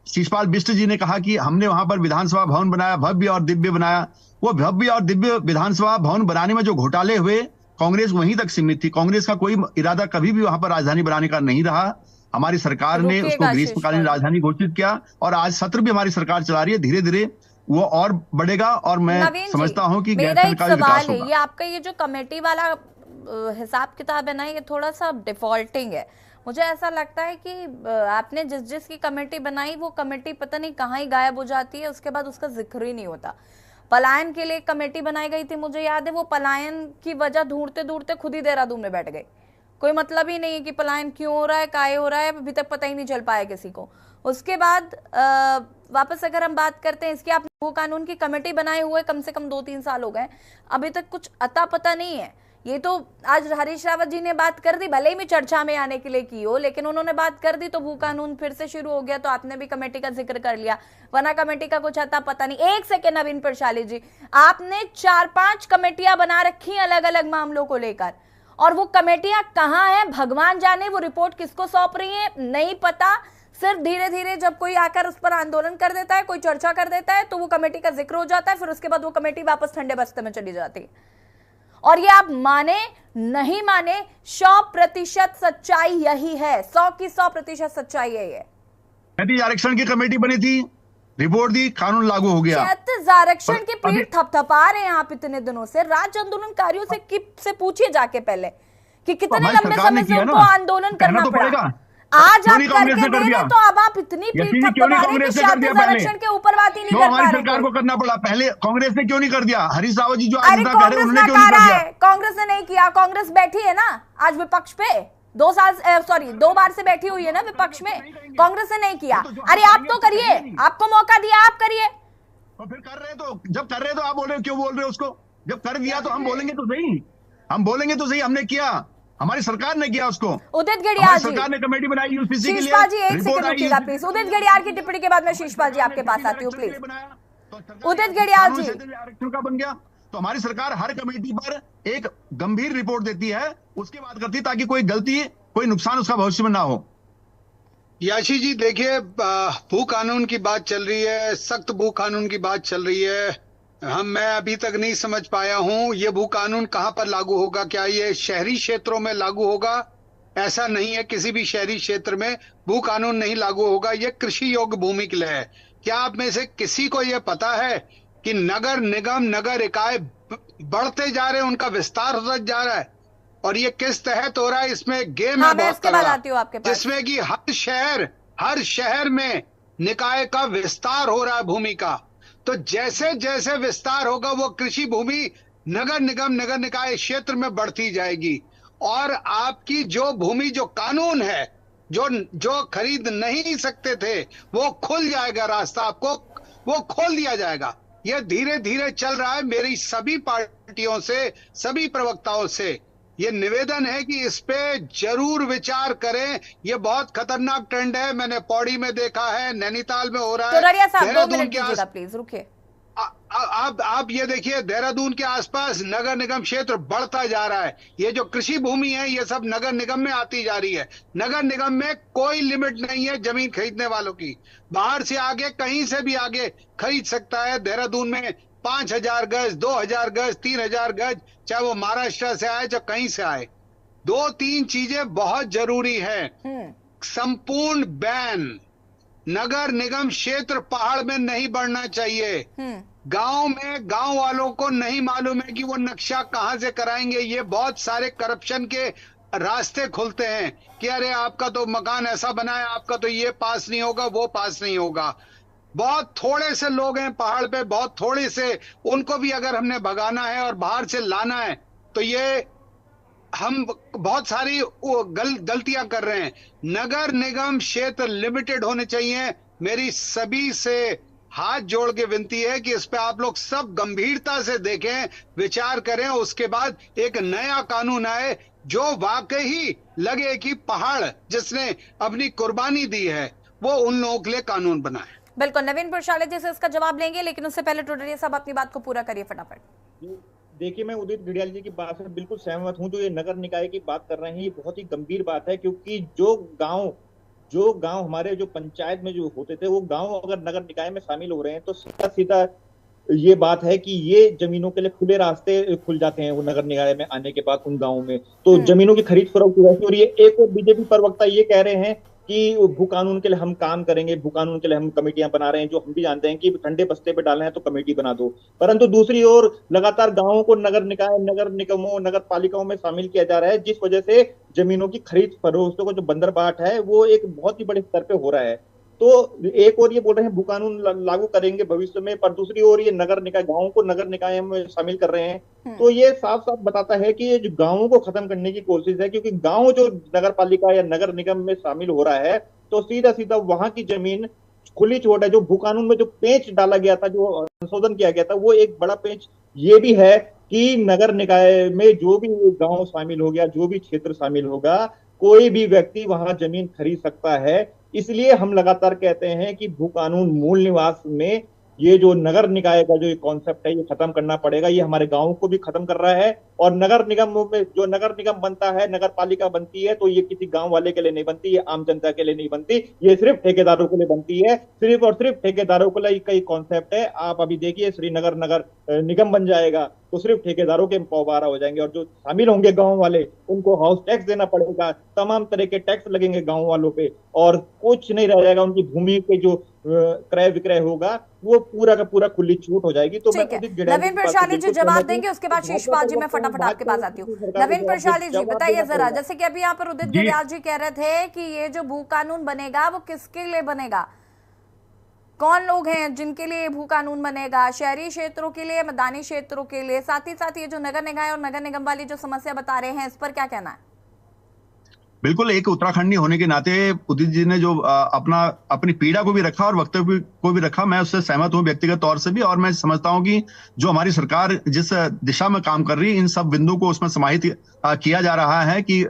शिषपाल बिष्ट जी ने कहा कि हमने वहां पर विधानसभा भवन बनाया, भव्य और दिव्य बनाया। वो भव्य और दिव्य विधानसभा भवन बनाने में जो घोटाले हुए, कांग्रेस वहीं तक सीमित थी। कांग्रेस का कोई इरादा कभी भी वहां पर राजधानी बनाने का नहीं रहा। हमारी सरकार ने उसको ग्रीष्मकालीन राजधानी घोषित किया और आज सत्र भी हमारी सरकार चला रही है। धीरे धीरे वो और बढ़ेगा और मैं समझता हूं कि गैरसैंण का विकास होगा। ये आपका ये जो कमेटी वाला हिसाब किताब है ना, ये थोड़ा सा डिफॉल्टिंग है। मुझे ऐसा लगता है कि आपने जिस जिसकी कमेटी बनाई वो कमेटी पता नहीं कहाँ ही गायब हो जाती है, उसके बाद उसका जिक्र ही नहीं होता। पलायन के लिए एक कमेटी बनाई गई थी, मुझे याद है, वो पलायन की वजह ढूंढते ढूंढते खुद ही देहरादून में बैठ गए। कोई मतलब ही नहीं है कि पलायन क्यों हो रहा है, काहे हो रहा है, अभी तक पता ही नहीं चल पाया किसी को। उसके बाद वापस अगर हम बात करते हैं इसकी, आपने भू कानून की कमेटी बनाए हुए कम से कम 2-3 साल हो गए, अभी तक कुछ अता पता नहीं है। ये तो आज हरीश रावत जी ने बात कर दी, भले ही मैं चर्चा में आने के लिए की हो, लेकिन उन्होंने बात कर दी तो भू कानून फिर से शुरू हो गया। तो आपने भी कमेटी का जिक्र कर लिया, वरना कमेटी का कुछ अता पता नहीं। एक सेकेंड नवीन प्रशाली जी, आपने 4-5 कमेटियां बना रखी अलग अलग मामलों को लेकर, और वो कमेटियां कहाँ हैं भगवान जाने, वो रिपोर्ट किसको सौंप रही है नहीं पता। सिर्फ धीरे धीरे जब कोई आकर उस पर आंदोलन कर देता है, कोई चर्चा कर देता है, तो वो कमेटी का जिक्र हो जाता है, फिर उसके बाद वो कमेटी वापस ठंडे बस्ते में चली जाती है। और ये आप माने नहीं माने, 100% सच्चाई यही है, 100 की 100% सच्चाई यही है। क्षैतिज आरक्षण की कमेटी बनी थी, रिपोर्ट दी, कानून लागू हो गया। क्षैतिज आरक्षण की पीठ थपथपा रहे हैं आप इतने दिनों से। राज्य आंदोलनकारियों से पूछिए जाके पहले कि कितने लंबे समय से उनको आंदोलन करना पड़ा। आज आप करके दे रहे, तो अब आप इतनी पीठ थपथपा रहे हैं कि क्षैतिज आरक्षण के ऊपर बात ही नहीं कर पा रहे। सरकार को करना पड़ा, पहले कांग्रेस ने क्यों नहीं कर दिया? हरीश रावत जी जो आज कह रहे हैं उन्होंने क्यों नहीं कर दिया? कांग्रेस ने नहीं किया, कांग्रेस बैठी है ना आज विपक्ष पे, 2 बार से बैठी हुई है ना विपक्ष में, कांग्रेस ने नहीं किया। अरे आप तो करिए, आपको मौका दिया, आप करिए। और फिर कर रहे तो, जब कर रहे तो आप बोल रहे हो, क्यों बोल रहे हो उसको? जब कर दिया तो हम बोलेंगे तो सही, हम बोलेंगे तो सही, हमने किया, हमारी सरकार ने किया उसको। उदित गडियाल जी, सरकार ने कमेटी बनाई यूपीसी के लिए। शीशपाल जी एक सेकंड रुकिएगा प्लीज। उदित गडियाल की टिप्पणी के बाद मैं शीशपाल जी आपके पास आती हूँ प्लीज। उदित गडियाल जी, आरक्षण का बन गया तो हमारी सरकार हर कमेटी पर एक गंभीर रिपोर्ट देती है, उसके बाद करती है, ताकि कोई गलती, कोई नुकसान उसका भविष्य में ना हो। याशी जी देखिए, भू कानून की बात चल रही है, सख्त भू कानून की बात चल रही है। मैं अभी तक नहीं समझ पाया हूं ये भू कानून कहां पर लागू होगा। क्या ये शहरी क्षेत्रों में लागू होगा? ऐसा नहीं है, किसी भी शहरी क्षेत्र में भू कानून नहीं लागू होगा। ये कृषि योग्य भूमि के लिए है। क्या आप में से किसी को यह पता है कि नगर निगम, नगर इकाई बढ़ते जा रहे हैं, उनका विस्तार होता जा रहा है, और ये किस तहत हो रहा है? इसमें गेम है बहुत तगड़ा, जिसमें कि हर शहर में निकाय का विस्तार हो रहा है भूमि का। तो जैसे जैसे विस्तार होगा वो कृषि भूमि नगर निगम, नगर निकाय क्षेत्र में बढ़ती जाएगी, और आपकी जो भूमि, जो कानून है, जो खरीद नहीं सकते थे, वो खुल जाएगा रास्ता, आपको वो खोल दिया जाएगा। यह धीरे धीरे चल रहा है। मेरी सभी पार्टियों से, सभी प्रवक्ताओं से ये निवेदन है कि इस पे जरूर विचार करें। ये बहुत खतरनाक ट्रेंड है, मैंने पौड़ी में देखा है, नैनीताल में हो रहा है, देहरादून के प्लीज रुकिए। आप ये देखिए, देहरादून के आसपास नगर निगम क्षेत्र बढ़ता जा रहा है। ये जो कृषि भूमि है ये सब नगर निगम में आती जा रही है। नगर निगम में कोई लिमिट नहीं है जमीन खरीदने वालों की, बाहर से आगे, कहीं से भी आगे खरीद सकता है। देहरादून में 5000 गज, 2000 गज, 3000 गज, चाहे वो महाराष्ट्र से आए, चाहे कहीं से आए। 2-3 चीजें बहुत जरूरी है। संपूर्ण बैन, नगर निगम क्षेत्र पहाड़ में नहीं बढ़ना चाहिए। गांव में गांव वालों को नहीं मालूम है कि वो नक्शा कहां से कराएंगे। ये बहुत सारे करप्शन के रास्ते खुलते हैं कि अरे आपका तो मकान ऐसा बना है, आपका तो ये पास नहीं होगा, वो पास नहीं होगा। बहुत थोड़े से लोग हैं पहाड़ पे, बहुत थोड़े से, उनको भी अगर हमने भगाना है और बाहर से लाना है तो ये हम बहुत सारी गलतियां कर रहे हैं। नगर निगम क्षेत्र लिमिटेड होने चाहिए। मेरी सभी से हाथ जोड़ के विनती है कि इस पे आप लोग सब गंभीरता से देखें, विचार करें, उसके बाद एक नया कानून आए जो वाकई ही लगे कि पहाड़ जिसने अपनी कुर्बानी दी है वो उन लोगों के लिए कानून बना है। बिल्कुल, नवीन प्रशाले जी से इसका जवाब लेंगे, लेकिन उससे पहले टोडरिया साहब अपनी बात को पूरा करिए फटाफट। देखिए, मैं उदित गडियाल जी की बात से बिल्कुल सहमत हूं। जो ये नगर निकाय की बात कर रहे हैं ये बहुत ही गंभीर बात है, क्योंकि जो गांव हमारे जो पंचायत में जो होते थे, वो गांव अगर नगर निकाय में शामिल हो रहे हैं तो सीधा ये बात है कि ये जमीनों के लिए खुले रास्ते खुल जाते हैं वो नगर निकाय में आने के बाद उन गाँव में। तो जमीनों की खरीद फरोख्त हो रही है। एक और बीजेपी प्रवक्ता ये कह रहे हैं कि भू कानून के लिए हम काम करेंगे, भू कानून के लिए हम कमेटियां बना रहे हैं, जो हम भी जानते हैं कि ठंडे बस्ते पे डालना है तो कमेटी बना दो। परंतु दूसरी ओर लगातार गांवों को नगर निकाय, नगर निगमों, नगर पालिकाओं में शामिल किया जा रहा है, जिस वजह से जमीनों की खरीद फरोख्त को जो बंदरबाट है वो एक बहुत ही बड़े स्तर पे हो रहा है। तो एक और ये बोल रहे हैं भू कानून लागू करेंगे भविष्य में, पर दूसरी ओर ये नगर निकाय, गांवों को नगर निकाय में शामिल कर रहे हैं। तो ये साफ साफ बताता है कि ये जो गांवों को खत्म करने की कोशिश है, क्योंकि गांव जो नगर पालिका या नगर निगम में शामिल हो रहा है तो सीधा सीधा वहां की जमीन खुली छूट है। जो भू कानून में जो पेंच डाला गया था, जो संशोधन किया गया था, वो एक बड़ा पेंच ये भी है कि नगर निकाय में जो भी गांव शामिल हो गया, जो भी क्षेत्र शामिल होगा, कोई भी व्यक्ति वहां जमीन खरीद सकता है। इसलिए हम लगातार कहते हैं कि भू कानून मूल निवास में ये जो नगर निकाय का जो कॉन्सेप्ट है ये खत्म करना पड़ेगा। ये हमारे गांवों को भी खत्म कर रहा है। और नगर निगम में जो नगर निगम बनता है, नगर पालिका बनती है, तो ये किसी गांव वाले के लिए नहीं बनती, ये आम जनता के लिए नहीं बनती, ये सिर्फ ठेकेदारों के लिए बनती है। सिर्फ और सिर्फ ठेकेदारों के लिए कई कॉन्सेप्ट है। आप अभी देखिए श्रीनगर नगर निगम बन जाएगा तो सिर्फ ठेकेदारों के पौबारा हो जाएंगे, और जो शामिल होंगे गांव वाले उनको हाउस टैक्स देना पड़ेगा, तमाम तरह के टैक्स लगेंगे गांव वालों पे, और कुछ नहीं रह जाएगा। उनकी भूमि के जो क्रय विक्रय होगा वो पूरा का पूरा खुली छूट हो जाएगी। तो नवीन प्रशाली जी जवाब देंगे, उसके बाद शीशपाल जी मैं फटाफट आपके पास आती हूँ। नवीन प्रशाली जी बताइए जरा, जैसे कि अभी यहाँ पर उदित गिरियाल जी कह रहे थे कि ये जो भू कानून बनेगा वो किसके लिए बनेगा, कौन लोग हैं जिनके लिए भू कानून बनेगा? शहरी क्षेत्रों के लिए, मैदानी क्षेत्रों के लिए, साथ ही साथ ये जो नगर निकाय और नगर निगम वाली जो समस्या बता रहे हैं, इस पर क्या कहना है? बिल्कुल, एक उत्तराखंडी होने के नाते उदित जी ने जो अपनी पीड़ा को भी रखा और वक्तव्य को भी रखा, मैं उससे सहमत हूं व्यक्तिगत तौर से भी। और मैं समझता हूं कि जो हमारी सरकार जिस दिशा में काम कर रही है, इन सब बिंदुओं को उसमें समाहित किया जा रहा है कि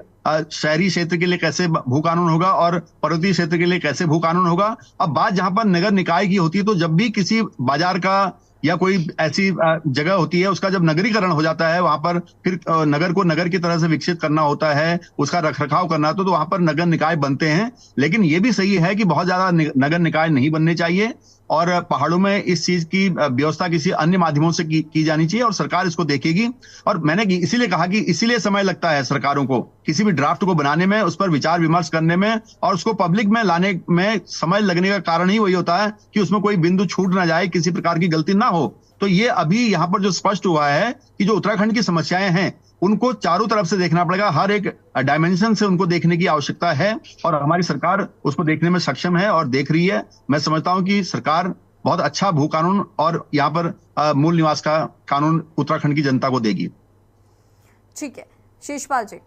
शहरी क्षेत्र के लिए कैसे भू कानून होगा और पर्वतीय क्षेत्र के लिए कैसे भू कानून होगा। अब बात जहां पर नगर निकाय की होती है, तो जब भी किसी बाजार का या कोई ऐसी जगह होती है, उसका जब नगरीकरण हो जाता है, वहां पर फिर नगर को नगर की तरह से विकसित करना होता है, उसका रखरखाव करना होता है, तो वहां पर नगर निकाय बनते हैं। लेकिन ये भी सही है कि बहुत ज्यादा नगर निकाय नहीं बनने चाहिए, और पहाड़ों में इस चीज की व्यवस्था किसी अन्य माध्यमों से की जानी चाहिए, और सरकार इसको देखेगी। और मैंने इसीलिए कहा कि इसीलिए समय लगता है सरकारों को किसी भी ड्राफ्ट को बनाने में, उस पर विचार विमर्श करने में, और उसको पब्लिक में लाने में समय लगने का कारण ही वही होता है कि उसमें कोई बिंदु छूट ना जाए, किसी प्रकार की गलती ना हो। तो ये अभी यहाँ पर जो स्पष्ट हुआ है कि जो उत्तराखंड की समस्याएं हैं उनको चारों तरफ से देखना पड़ेगा, हर एक डायमेंशन से उनको देखने की आवश्यकता है, और हमारी सरकार उसको देखने में सक्षम है और देख रही है। मैं समझता हूं कि सरकार बहुत अच्छा भू कानून और यहाँ पर मूल निवास का कानून उत्तराखंड की जनता को देगी। ठीक है, शीशपाल जी।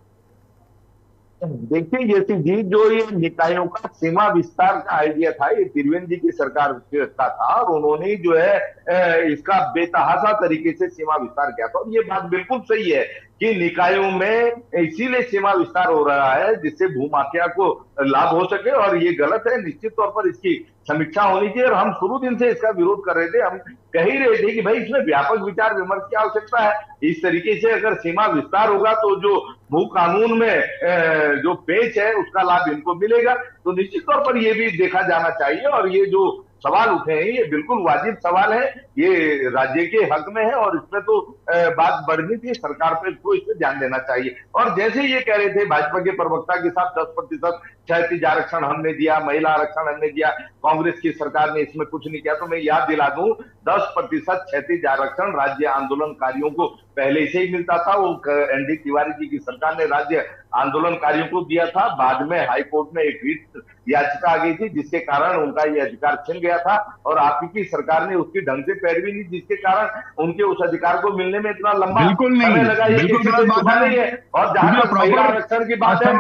देखिए यशि जी, जो ये निकायों का सीमा विस्तार का आइडिया था, ये त्रिवेंद्र जी की सरकार का था, और उन्होंने जो है इसका बेतहाशा तरीके से सीमा विस्तार किया था। और ये बात बिल्कुल सही है कि निकायों में इसीलिए सीमा विस्तार हो रहा है जिससे भूमाफिया को लाभ हो सके, और ये गलत है। निश्चित तौर पर इसकी समीक्षा होनी चाहिए, और हम शुरू दिन से इसका विरोध कर रहे थे। हम कह ही रहे थे कि भाई इसमें व्यापक विचार विमर्श की आवश्यकता है। इस तरीके से अगर सीमा विस्तार होगा तो जो भू कानून में जो पेच है उसका लाभ इनको मिलेगा। तो निश्चित तौर पर ये भी देखा जाना चाहिए, और ये जो सवाल उठे हैं ये बिल्कुल वाजिब सवाल है, ये राज्य के हक में है, और इसमें तो बात बढ़नी थी, सरकार पे को इस पे ध्यान देना चाहिए। और जैसे ये कह रहे थे भाजपा के प्रवक्ता के साथ 10% क्षैतिज आरक्षण हमने दिया, महिला आरक्षण हमने दिया, कांग्रेस की सरकार ने इसमें कुछ नहीं किया, तो मैं याद दिला दूं 10% क्षैतिज आरक्षण राज्य आंदोलनकारियों को पहले से ही मिलता था। वो एनडी तिवारी जी की सरकार ने राज्य आंदोलनकारियों को दिया था। बाद में हाईकोर्ट में एक रिट याचिका आ गई थी जिसके कारण उनका ये अधिकार छिन गया था, और आपकी सरकार ने उसकी ढंग से पैरवी नहीं, जिसके कारण उनके उस अधिकार को मिलने में इतना लंबा समय लगा। ये किसी को छुपा नहीं है। और जहां तक महिला आरक्षण की बात है,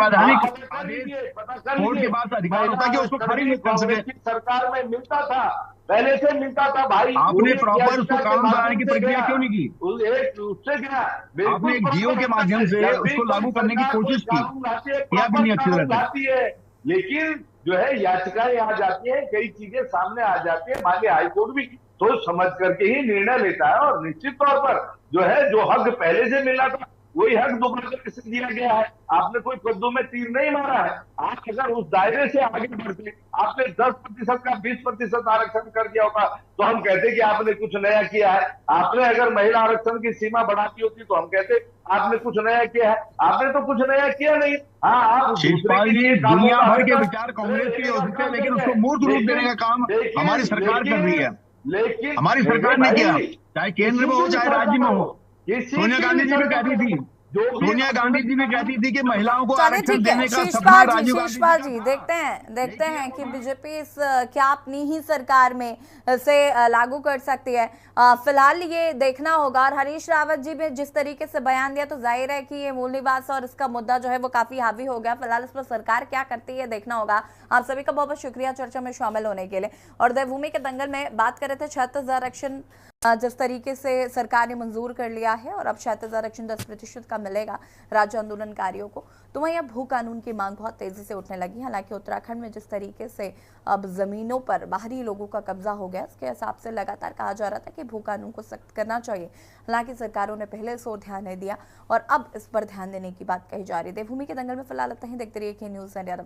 सरकार में मिलता था, पहले से मिलता था भाई। आपने प्रॉपर उसको कानून बनाने की प्रक्रिया क्यों नहीं की? उससे क्या, आपने एक डीओ के माध्यम से उसको लागू करने की कोशिश की, या भी नहीं अच्छी तरह से। लेकिन जो है याचिकाएं आ जाती है, कई चीजें सामने आ जाती है, मांगे हाईकोर्ट भी सोच समझ करके ही निर्णय लेता है। और निश्चित तौर पर जो है जो हक पहले से मिला था वही हक दोबारा किसे दिया गया है? आपने कोई कद्दू में तीर नहीं मारा है। आप अगर उस दायरे से आगे बढ़ते, आपने 10% का 20% आरक्षण कर दिया होता तो हम कहते कि आपने कुछ नया किया है। आपने अगर महिला आरक्षण की सीमा बढ़ा दी होती तो हम कहते आपने कुछ नया किया है। आपने तो कुछ नया किया नहीं। हाँ, आप शिवपाल जी, दुनिया भर के विचार कांग्रेस के हो सकते हैं, लेकिन उसको मूर्त रूप देने का काम हमारी सरकार कर रही है। लेकिन हमारी सरकार ने किया, चाहे केंद्र में हो चाहे राज्य में हो। सोनिया गांधी जी भी कहती थी, सोनिया गांधी जी भी कहती थी कि महिलाओं को आरक्षण देने का सपना राजीव गांधी। शिवपाल जी, देखते हैं कि बीजेपी इस क्या अपनी ही सरकार में से लागू कर सकती है। फिलहाल ये देखना होगा। और हरीश रावत जी ने जिस तरीके से बयान दिया तो जाहिर है कि ये मूल निवास और इसका मुद्दा जो है वो काफी हावी हो गया। फिलहाल इस पर सरकार क्या करती है देखना होगा। आप सभी का बहुत बहुत शुक्रिया चर्चा में शामिल होने के लिए। और देवभूमि के दंगल में बात कर रहे थे 36,000 आरक्षण जिस तरीके से सरकार ने मंजूर कर लिया है और अब 36,000 आरक्षण 10% का मिलेगा राज्य आंदोलनकारियों को, तो वहीं अब भू कानून की मांग बहुत तेजी से उठने लगी। हालांकि उत्तराखंड में जिस तरीके से अब जमीनों पर बाहरी लोगों का कब्जा हो गया, इसके हिसाब से लगातार कहा जा रहा था कि भू कानून को सख्त करना चाहिए। हालांकि सरकारों ने पहले इस ओर ध्यान नहीं दिया और अब इस पर ध्यान देने की बात कही जा रही है। देवभूमि के दंगल में फिलहाल इतना ही। देखते रहिए के न्यूज़ इंडिया।